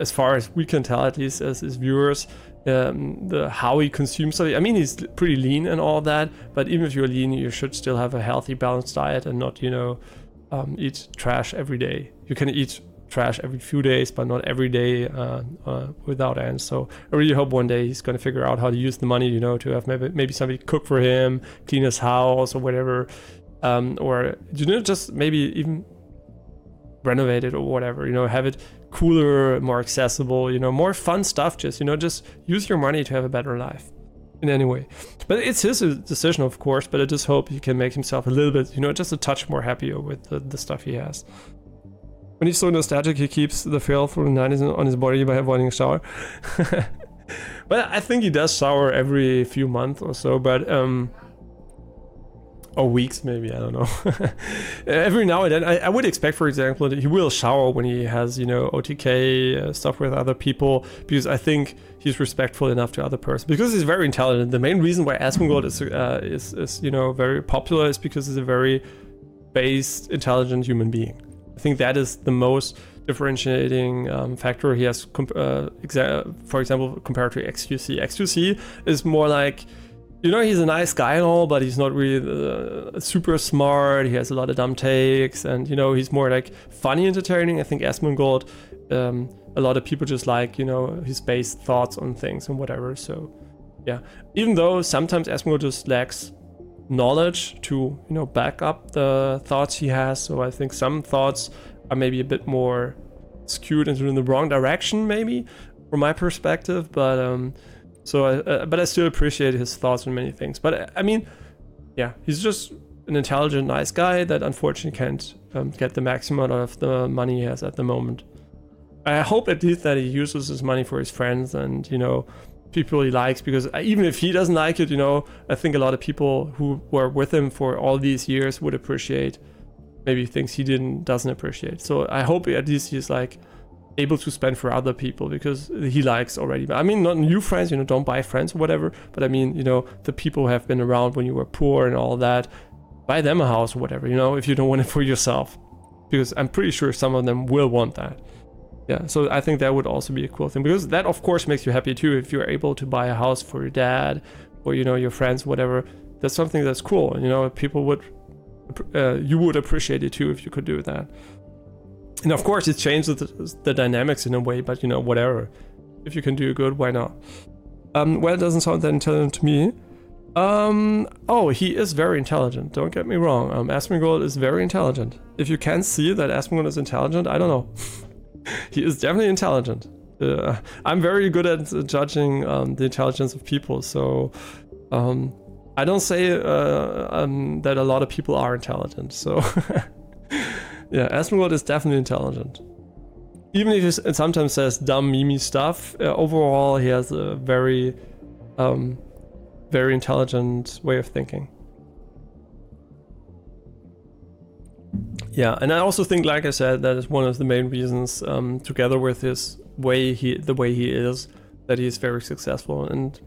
[SPEAKER 1] as far as we can tell, at least as viewers, how he consumes something. I mean, he's pretty lean and all that, but even if you're lean, you should still have a healthy, balanced diet and not, you know, eat trash every day. You can eat trash every few days, but not every day without end. So I really hope one day he's going to figure out how to use the money, you know, to have maybe somebody cook for him, clean his house or whatever, or, you know, just maybe even renovate it or whatever, you know, have it cooler, more accessible, you know, more fun stuff. Just, you know, just use your money to have a better life in any way. But it's his decision, of course, but I just hope he can make himself a little bit, you know, just a touch more happier with the stuff he has. When he's so nostalgic, he keeps the feel from the 90s on his body by avoiding a shower. Well, I think he does shower every few months or so, but or weeks maybe, I don't know. Every now and then I would expect, for example, that he will shower when he has, you know, OTK stuff with other people, because I think he's respectful enough to other person, because he's very intelligent. The main reason why Asmongold is you know, very popular is because he's a very based, intelligent human being. I think that is the most differentiating factor he has, for example, compared to XQC. XQC is more like, you know, he's a nice guy and all, but he's not really super smart. He has a lot of dumb takes, and, you know, he's more like funny, entertaining. I think Asmongold, a lot of people just like, you know, his based thoughts on things and whatever. So, yeah. Even though sometimes Asmongold just lacks knowledge to, you know, back up the thoughts he has. So I think some thoughts are maybe a bit more skewed into the wrong direction, maybe, from my perspective. But but I still appreciate his thoughts on many things. But I mean, yeah, he's just an intelligent, nice guy that unfortunately can't get the maximum out of the money he has at the moment. I hope at least that he uses his money for his friends and, you know, people he likes, because even if he doesn't like it, you know, I think a lot of people who were with him for all these years would appreciate maybe things he doesn't appreciate. So I hope at least he's like able to spend for other people, because he likes already. But I mean, not new friends, you know, don't buy friends or whatever, but I mean, you know, the people who have been around when you were poor and all that, buy them a house or whatever, you know, if you don't want it for yourself, because I'm pretty sure some of them will want that. Yeah, so I think that would also be a cool thing, because that of course makes you happy too. If you're able to buy a house for your dad or, you know, your friends, whatever, that's something that's cool. You know, people would, you would appreciate it too if you could do that. And of course it changes the dynamics in a way, but, you know, whatever. If you can do good, why not? Well, it doesn't sound that intelligent to me. Oh, he is very intelligent, don't get me wrong. Asmongold is very intelligent. If you can see that Asmongold is intelligent, I don't know. He is definitely intelligent. I'm very good at judging the intelligence of people, so I don't say that a lot of people are intelligent, so yeah, Asmongold is definitely intelligent. Even if he sometimes says dumb, meme stuff, overall he has a very, very intelligent way of thinking. Yeah, and I also think, like I said, that is one of the main reasons, together with his the way he is, that he is very successful and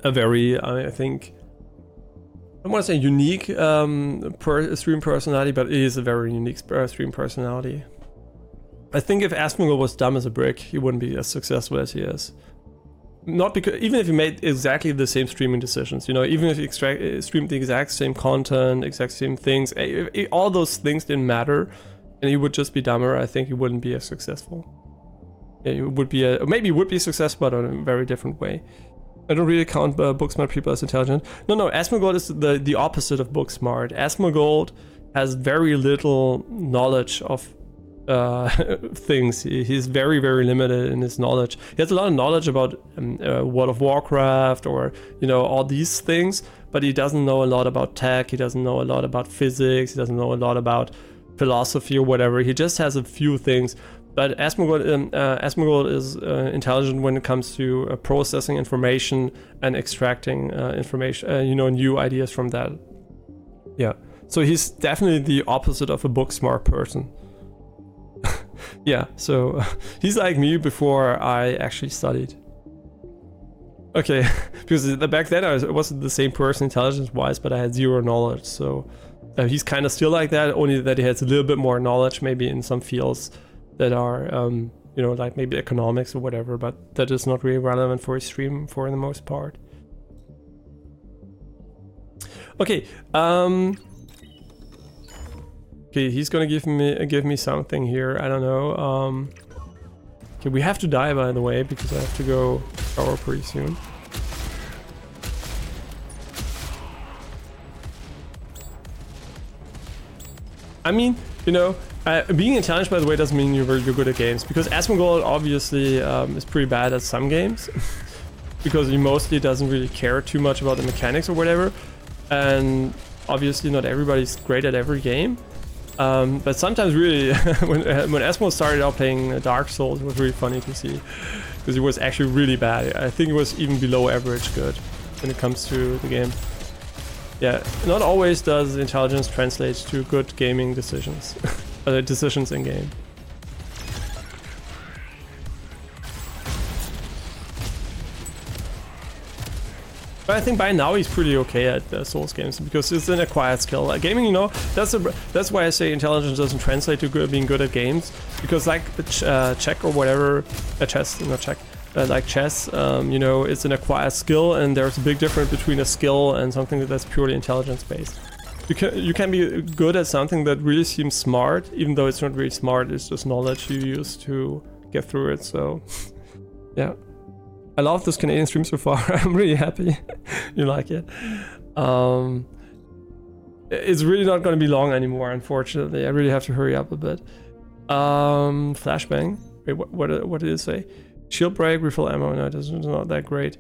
[SPEAKER 1] a very, I think, I don't want to say unique stream personality, but it is a very unique stream personality. I think if Asmongold was dumb as a brick, he wouldn't be as successful as he is. Not because, even if he made exactly the same streaming decisions, you know, even if he streamed the exact same content, exact same things, all those things didn't matter, and he would just be dumber, I think he wouldn't be as successful. Yeah, he would be maybe he would be successful, but in a very different way. I don't really count book-smart people as intelligent. No, Asmongold is the opposite of book-smart. Asmongold has very little knowledge of things. He's very, very limited in his knowledge. He has a lot of knowledge about World of Warcraft or, you know, all these things, but he doesn't know a lot about tech. He doesn't know a lot about physics. He doesn't know a lot about philosophy or whatever. He just has a few things. But Asmongold is intelligent when it comes to processing information and extracting information, you know, new ideas from that. Yeah. So he's definitely the opposite of a book smart person. Yeah, so he's like me before I actually studied. Okay, because back then I wasn't the same person intelligence-wise, but I had zero knowledge. So he's kind of still like that, only that he has a little bit more knowledge, maybe in some fields that are, you know, like maybe economics or whatever, but that is not really relevant for his stream for the most part. Okay, okay, he's gonna give me something here. I don't know. Okay, we have to die, by the way, because I have to go shower pretty soon. I mean, you know, being intelligent, by the way, doesn't mean you're good at games, because Asmongold obviously is pretty bad at some games because he mostly doesn't really care too much about the mechanics or whatever, and obviously not everybody's great at every game. But sometimes really, when Asmo started out playing Dark Souls, it was really funny to see, because he was actually really bad. I think it was even below average good when it comes to the game. Yeah, not always does intelligence translate to good gaming decisions, decisions in game. But I think by now he's pretty okay at Souls games, because it's an acquired skill. Gaming, you know, that's why I say intelligence doesn't translate to being good at games, because like check or whatever, chess, not check, like chess, you know, it's an acquired skill, and there's a big difference between a skill and something that's purely intelligence based. You can be good at something that really seems smart, even though it's not really smart. It's just knowledge you use to get through it. So, yeah. I love this Canadian stream so far. I'm really happy you like it. It's really not going to be long anymore, unfortunately. I really have to hurry up a bit. Flashbang. Wait, what did it say? Shield break, refill ammo. No, it's not that great.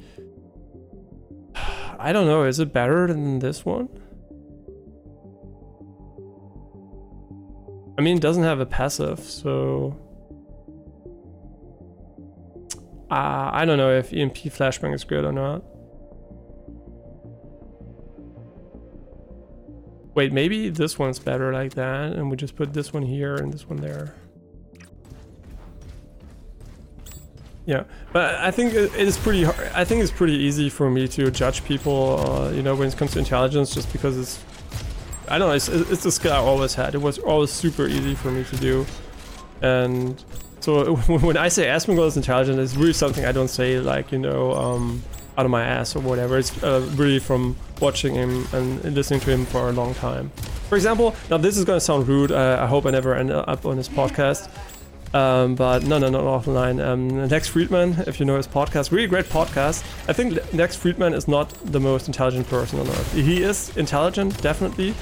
[SPEAKER 1] I don't know. Is it better than this one? I mean, it doesn't have a passive, so... I don't know if EMP flashbang is good or not. Wait, maybe this one's better like that, and we just put this one here and this one there. Yeah, but I think it is pretty hard. I think it's pretty easy for me to judge people, you know, when it comes to intelligence, just because it's, I don't know, it's a skill I always had. It was always super easy for me to do, and so when I say Asmongold is intelligent, it's really something I don't say like, you know, out of my ass or whatever. It's really from watching him and listening to him for a long time. For example, now this is gonna sound rude. I hope I never end up on his podcast. But no, not offline. Lex Friedman, if you know his podcast, really great podcast. I think Lex Friedman is not the most intelligent person on earth. He is intelligent, definitely,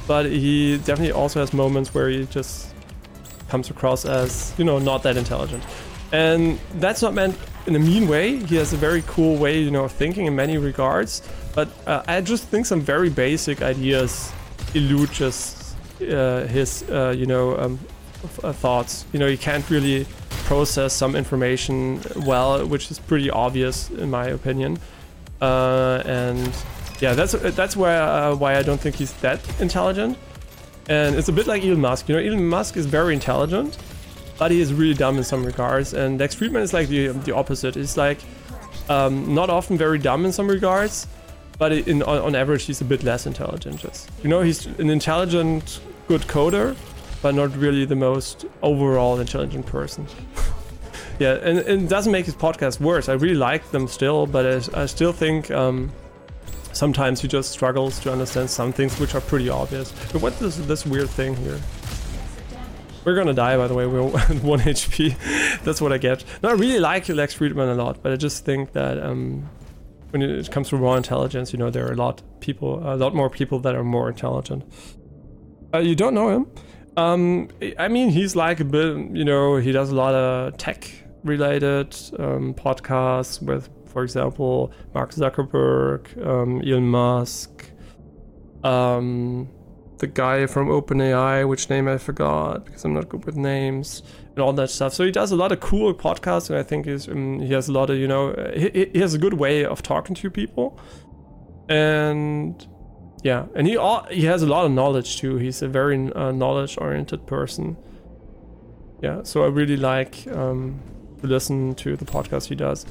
[SPEAKER 1] but he definitely also has moments where he just comes across as, you know, not that intelligent. And that's not meant in a mean way. He has a very cool way, you know, of thinking in many regards. But I just think some very basic ideas elude just his, you know, thoughts. You know, you can't really process some information well, which is pretty obvious in my opinion. And yeah, that's why I don't think he's that intelligent. And it's a bit like Elon Musk. You know, Elon Musk is very intelligent, but he is really dumb in some regards. And Lex Friedman is like the opposite. He's like not often very dumb in some regards, but on average he's a bit less intelligent. Just, you know, he's an intelligent, good coder, but not really the most overall intelligent person. Yeah, and it doesn't make his podcast worse. I really like them still, but I still think sometimes he just struggles to understand some things which are pretty obvious. But what is this weird thing here? We're gonna die, by the way. We're 1 HP. That's what I get. No, I really like Lex Friedman a lot, but I just think that when it comes to raw intelligence, you know, there are a lot more people that are more intelligent. You don't know him? I mean, he's like a bit, you know, he does a lot of tech-related podcasts with, for example, Mark Zuckerberg, Elon Musk, the guy from OpenAI, which name I forgot because I'm not good with names, and all that stuff. So he does a lot of cool podcasts, and I think he has a lot of, you know, he has a good way of talking to people, and yeah, and he has a lot of knowledge too. He's a very knowledge-oriented person. Yeah, so I really like to listen to the podcast he does.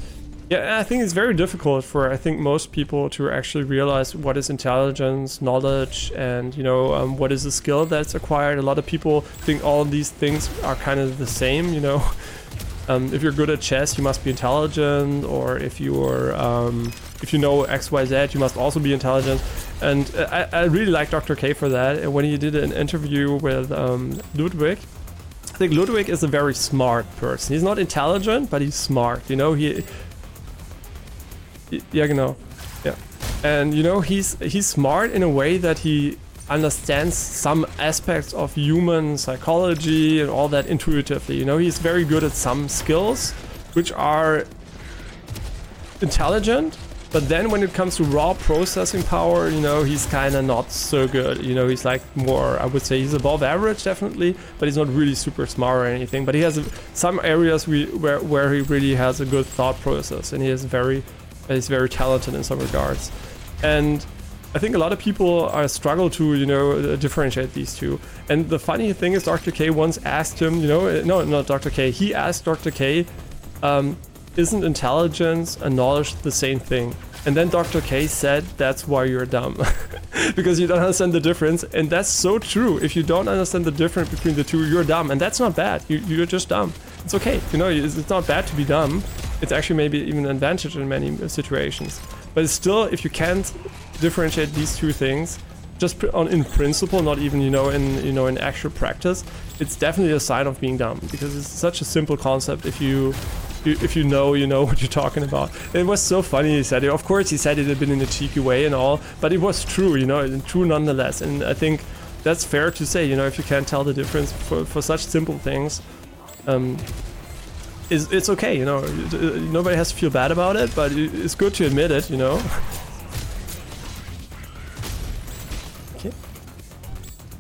[SPEAKER 1] Yeah, I think it's very difficult for, I think, most people to actually realize what is intelligence, knowledge, and, you know, what is a skill that's acquired. A lot of people think all these things are kind of the same, you know. If you're good at chess, you must be intelligent, or if you know XYZ, you must also be intelligent. And I really like Dr. K for that. And when he did an interview with Ludwig, I think Ludwig is a very smart person. He's not intelligent, but he's smart, you know. Yeah, you know, yeah, and you know, he's smart in a way that he understands some aspects of human psychology and all that intuitively. You know, he's very good at some skills which are intelligent, but then when it comes to raw processing power, you know, he's kind of not so good. You know, he's like more, I would say he's above average definitely, but he's not really super smart or anything. But he has some areas where he really has a good thought process, and he's very talented in some regards. And I think a lot of people struggle to, you know, differentiate these two. And the funny thing is, Dr. K once asked him, you know, no, not Dr. K, he asked Dr. K, isn't intelligence and knowledge the same thing? And then Dr. K said, that's why you're dumb. Because you don't understand the difference. And that's so true. If you don't understand the difference between the two, you're dumb. And that's not bad. You're just dumb. It's okay. You know, it's not bad to be dumb. It's actually maybe even an advantage in many situations. But it's still, if you can't differentiate these two things, just in principle, not even, you know, in actual practice, it's definitely a sign of being dumb, because it's such a simple concept. If you know, you know what you're talking about. It was so funny he said it. Of course, he said it a bit in a cheeky way and all, but it was true, you know, and true nonetheless. And I think that's fair to say, you know, if you can't tell the difference for such simple things, it's okay, you know. Nobody has to feel bad about it, but it's good to admit it, you know. Okay.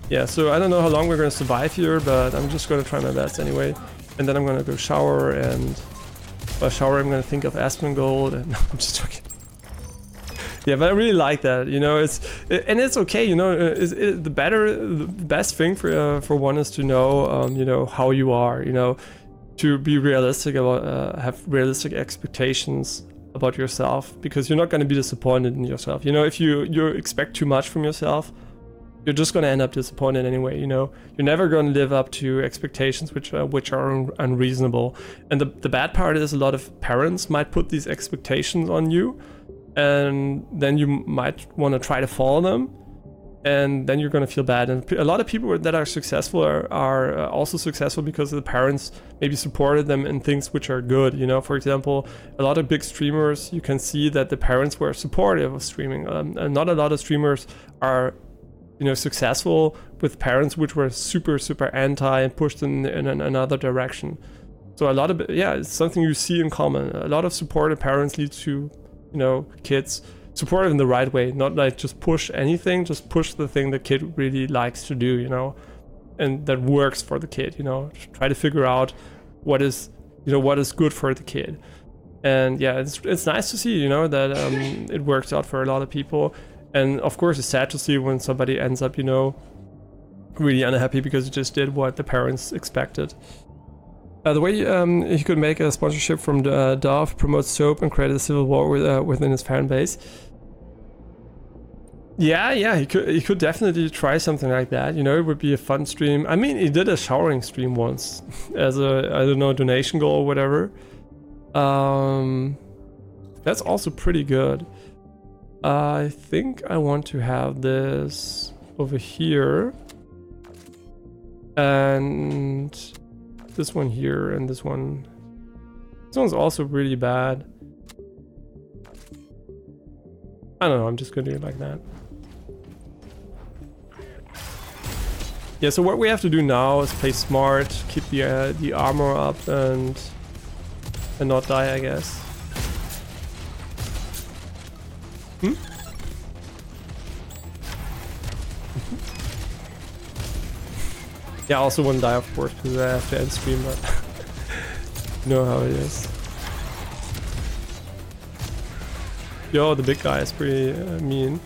[SPEAKER 1] Yeah, so I don't know how long we're gonna survive here, but I'm just gonna try my best anyway. And then I'm gonna go shower, and by shower I'm gonna think of Asmongold, and no, I'm just joking. Yeah, but I really like that, you know. It's okay, you know. The best thing for one is to know, you know, how you are, you know, to be realistic about, have realistic expectations about yourself, because you're not going to be disappointed in yourself. You know, if you expect too much from yourself, you're just going to end up disappointed anyway. You know, you're never going to live up to expectations which are unreasonable. And the bad part is, a lot of parents might put these expectations on you, and then you might want to try to follow them, and then you're going to feel bad. And a lot of people that are successful are also successful because the parents maybe supported them in things which are good. You know, for example, a lot of big streamers, you can see that the parents were supportive of streaming. And not a lot of streamers are, you know, successful with parents which were super anti and pushed in another direction. So a lot of, yeah, it's something you see in common. A lot of supportive parents lead to, you know, kids supportive in the right way, not like just push anything, just push the thing the kid really likes to do, you know, and that works for the kid, you know. Try to figure out what is, you know, what is good for the kid. And yeah, it's nice to see, you know, that it works out for a lot of people. And of course, it's sad to see when somebody ends up, you know, really unhappy because he just did what the parents expected. The way he could make a sponsorship from Dove, promote soap, and create a civil war within his fan base. Yeah, he could definitely try something like that. You know, it would be a fun stream. I mean, he did a showering stream once as a, I don't know, donation goal or whatever. That's also pretty good. I think I want to have this over here, and this one here, and this one. This one's also really bad. I don't know, I'm just gonna do it like that. Yeah, so what we have to do now is play smart, keep the armor up, and not die, I guess. Yeah, I also wouldn't die, of course, because I have to end stream, but you know how it is. Yo, the big guy is pretty mean.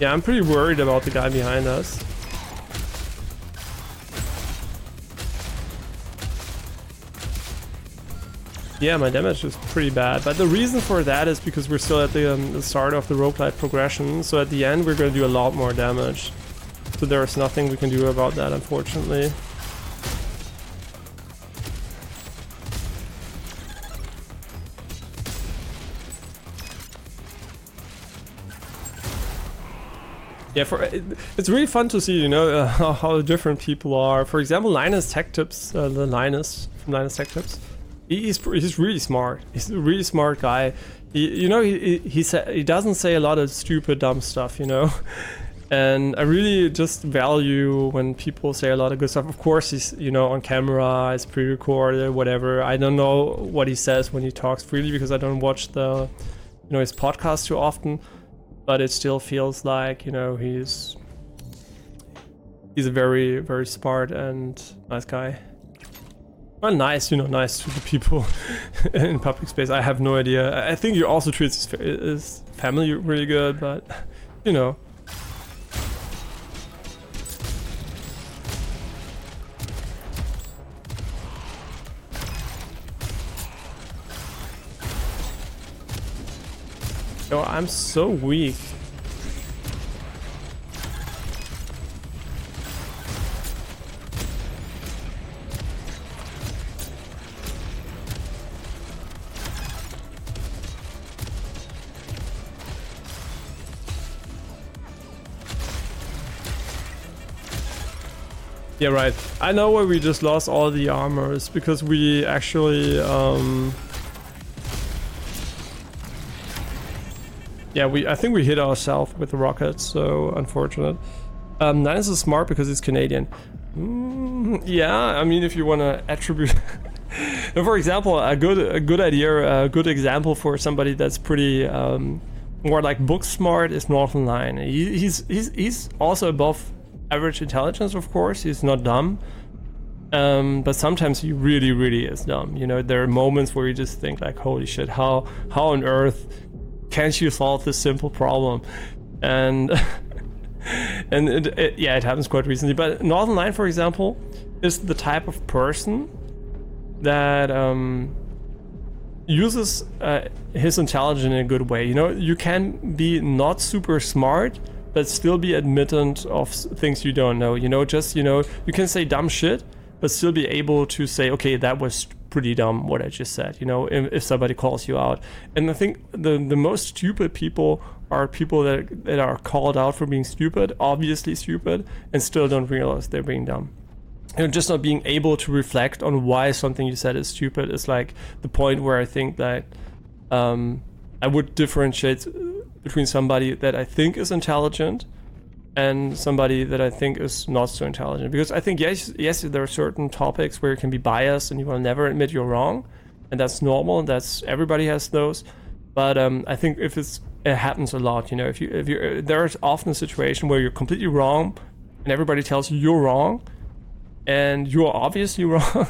[SPEAKER 1] Yeah, I'm pretty worried about the guy behind us. Yeah, my damage is pretty bad, but the reason for that is because we're still at the start of the roguelite progression, so at the end we're going to do a lot more damage. So there's nothing we can do about that, unfortunately. Yeah, it's really fun to see, you know, how different people are. For example, Linus Tech Tips, the Linus from Linus Tech Tips, he's really smart. He's a really smart guy. You know, he doesn't say a lot of stupid, dumb stuff, you know. And I really just value when people say a lot of good stuff. Of course, he's, you know, on camera, it's pre-recorded, whatever. I don't know what he says when he talks freely because I don't watch the, you know, his podcast too often. But it still feels like, you know, he's a very, very smart and nice guy. Well, nice, you know, nice to the people in public space. I have no idea. I think he also treats his family really good, but, you know. Yo, I'm so weak. Yeah, right. I know why we just lost all the armors, because we actually yeah, I think we hit ourselves with the rockets, so unfortunate. Linus is smart because he's Canadian. Yeah, I mean, if you want to attribute... For example, a good idea, a good example for somebody that's pretty more like book smart is Northern. He's also above average intelligence, of course. He's not dumb. But sometimes he really, really is dumb. You know, there are moments where you just think like, holy shit, how on earth can't you solve this simple problem? And yeah, it happens quite recently. But Northern, for example, is the type of person that uses his intelligence in a good way. You know, you can be not super smart, but still be admittant of things you don't know. You know, just, you know, you can say dumb shit, but still be able to say, okay, that was pretty dumb what I just said, you know, if somebody calls you out. And I think the most stupid people are people that are called out for being stupid, obviously stupid, and still don't realize they're being dumb. You know, just not being able to reflect on why something you said is stupid is like the point where I think that I would differentiate between somebody that I think is intelligent and somebody that I think is not so intelligent. Because I think, yes, there are certain topics where you can be biased and you will never admit you're wrong, and that's normal. That's, everybody has those. But I think if it happens a lot, you know, if you there's often a situation where you're completely wrong and everybody tells you you're wrong and you're obviously wrong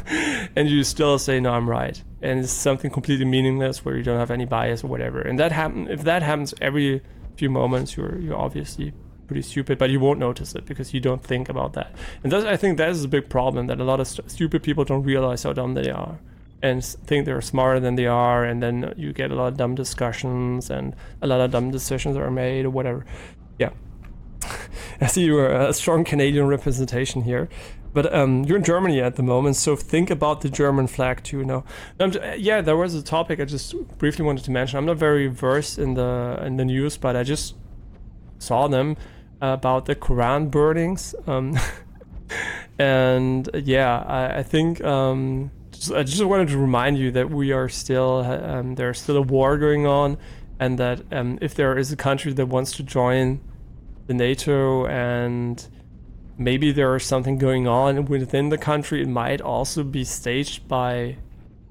[SPEAKER 1] and you still say, no, I'm right. And it's something completely meaningless where you don't have any bias or whatever. And if that happens every few moments, you're obviously pretty stupid, but you won't notice it because you don't think about that. And I think that is a big problem, that a lot of stupid people don't realize how dumb they are and think they're smarter than they are, and then you get a lot of dumb discussions and a lot of dumb decisions are made or whatever. Yeah. I see you're a strong Canadian representation here. But you're in Germany at the moment, so think about the German flag too. No, yeah, there was a topic I just briefly wanted to mention. I'm not very versed in the news, but I just saw them about the Quran burnings, and yeah, I think I just wanted to remind you that we are still there's still a war going on, and that if there is a country that wants to join the NATO and maybe there is something going on within the country, it might also be staged by,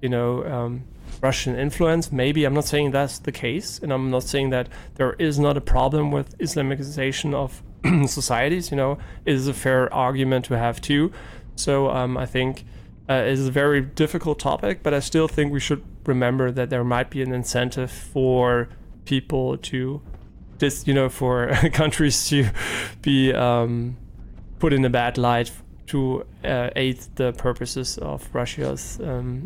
[SPEAKER 1] you know, Russian influence. Maybe. I'm not saying that's the case, and I'm not saying that there is not a problem with Islamization of societies. You know, it is a fair argument to have too. So I think it is a very difficult topic, but I still think we should remember that there might be an incentive for people to just, you know, for countries to be put in a bad light to aid the purposes of Russia's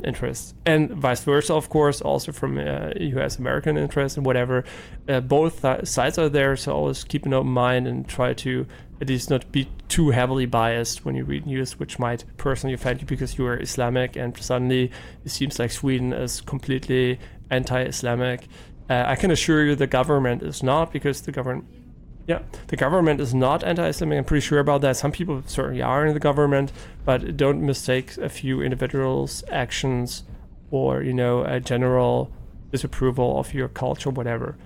[SPEAKER 1] interests, and vice versa, of course, also from U.S. American interests and whatever. Both sides are there, so always keep an open mind and try to at least not be too heavily biased when you read news, which might personally offend you because you are Islamic and suddenly it seems like Sweden is completely anti-Islamic. I can assure you the government is not, because the government is not anti-Islamic. I'm pretty sure about that. Some people certainly are in the government, but don't mistake a few individuals' actions or, you know, a general disapproval of your culture, whatever.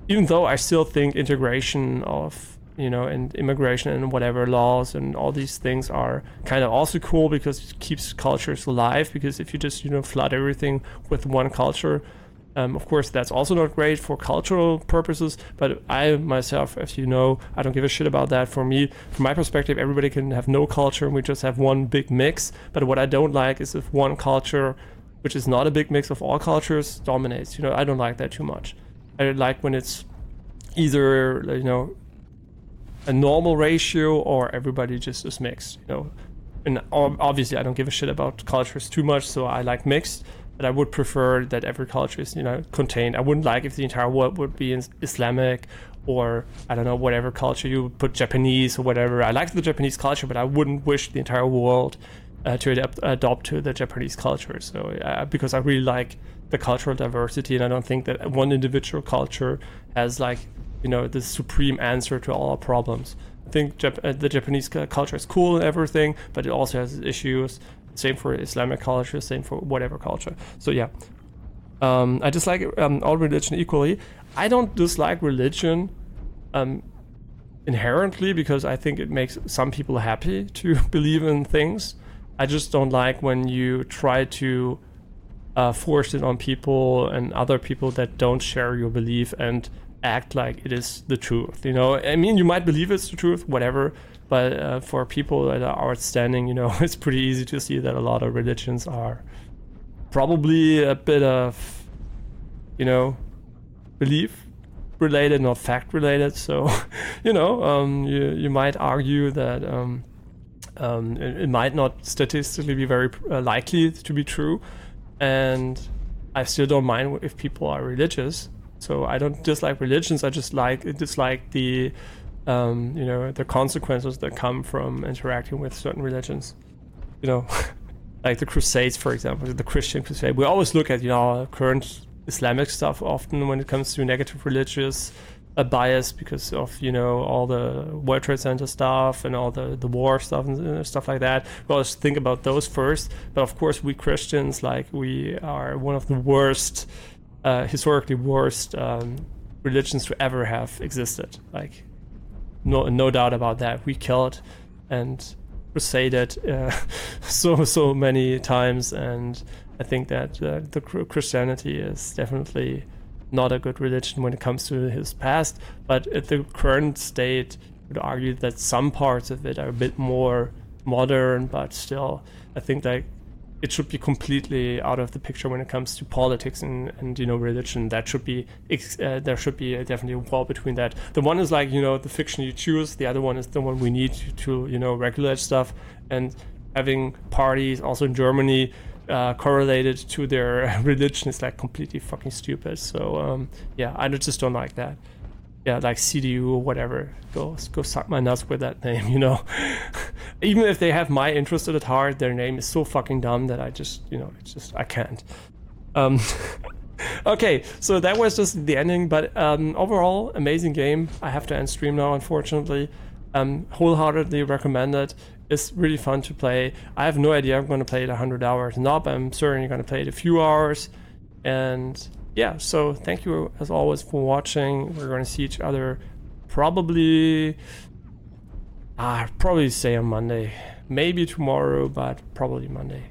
[SPEAKER 1] Even though I still think integration of, you know, and immigration and whatever laws and all these things are kind of also cool because it keeps cultures alive. Because if you just, you know, flood everything with one culture, of course, that's also not great for cultural purposes, but I myself, as you know, I don't give a shit about that. For me, from my perspective, everybody can have no culture and we just have one big mix. But what I don't like is if one culture, which is not a big mix of all cultures, dominates. You know, I don't like that too much. I like when it's either, you know, a normal ratio or everybody just is mixed, you know. And obviously, I don't give a shit about cultures too much, so I like mixed. But I would prefer that every culture is, you know, contained. I wouldn't like if the entire world would be Islamic or, I don't know, whatever culture you would put, Japanese or whatever. I like the Japanese culture, but I wouldn't wish the entire world to adopt to the Japanese culture. So because I really like the cultural diversity, and I don't think that one individual culture has, like, you know, the supreme answer to all our problems. I think the Japanese culture is cool and everything, but it also has issues. Same for Islamic culture, same for whatever culture. So yeah, I dislike all religion equally. I don't dislike religion inherently because I think it makes some people happy to believe in things. I just don't like when you try to force it on people and other people that don't share your belief and act like it is the truth. You know, I mean, you might believe it's the truth, whatever. But for people that are outstanding, you know, it's pretty easy to see that a lot of religions are probably a bit of, you know, belief related, not fact related. So, you know, you might argue that it might not statistically be very likely to be true. And I still don't mind if people are religious. So I don't dislike religions. I just dislike the you know, the consequences that come from interacting with certain religions. You know, like the Crusades, for example, the Christian Crusade. We always look at, you know, current Islamic stuff often when it comes to negative religious bias because of, you know, all the World Trade Center stuff and all the war stuff and stuff like that. We always think about those first. But of course, we Christians, like, we are one of the worst, historically worst religions to ever have existed. Like, no doubt about that. We killed and crusaded so many times, and I think that the Christianity is definitely not a good religion when it comes to his past. But at the current state, I would argue that some parts of it are a bit more modern, but still, I think that it should be completely out of the picture when it comes to politics and you know, religion. That should be there should be definitely a wall between that. The one is like, you know, the fiction you choose. The other one is the one we need to you know, regulate stuff. And having parties also in Germany correlated to their religion is like completely fucking stupid. So yeah, I just don't like that. Yeah, like CDU or whatever. Go suck my nuts with that name, you know. Even if they have my interest at heart, their name is so fucking dumb that I just, you know, it's just, I can't. Okay, so that was just the ending, but overall, amazing game. I have to end stream now, unfortunately. Wholeheartedly recommend it. It's really fun to play. I have no idea I'm going to play it 100 hours or not, but I'm certainly going to play it a few hours. And yeah, so thank you as always for watching. We're going to see each other probably, I'd probably say on Monday. Maybe tomorrow, but probably Monday.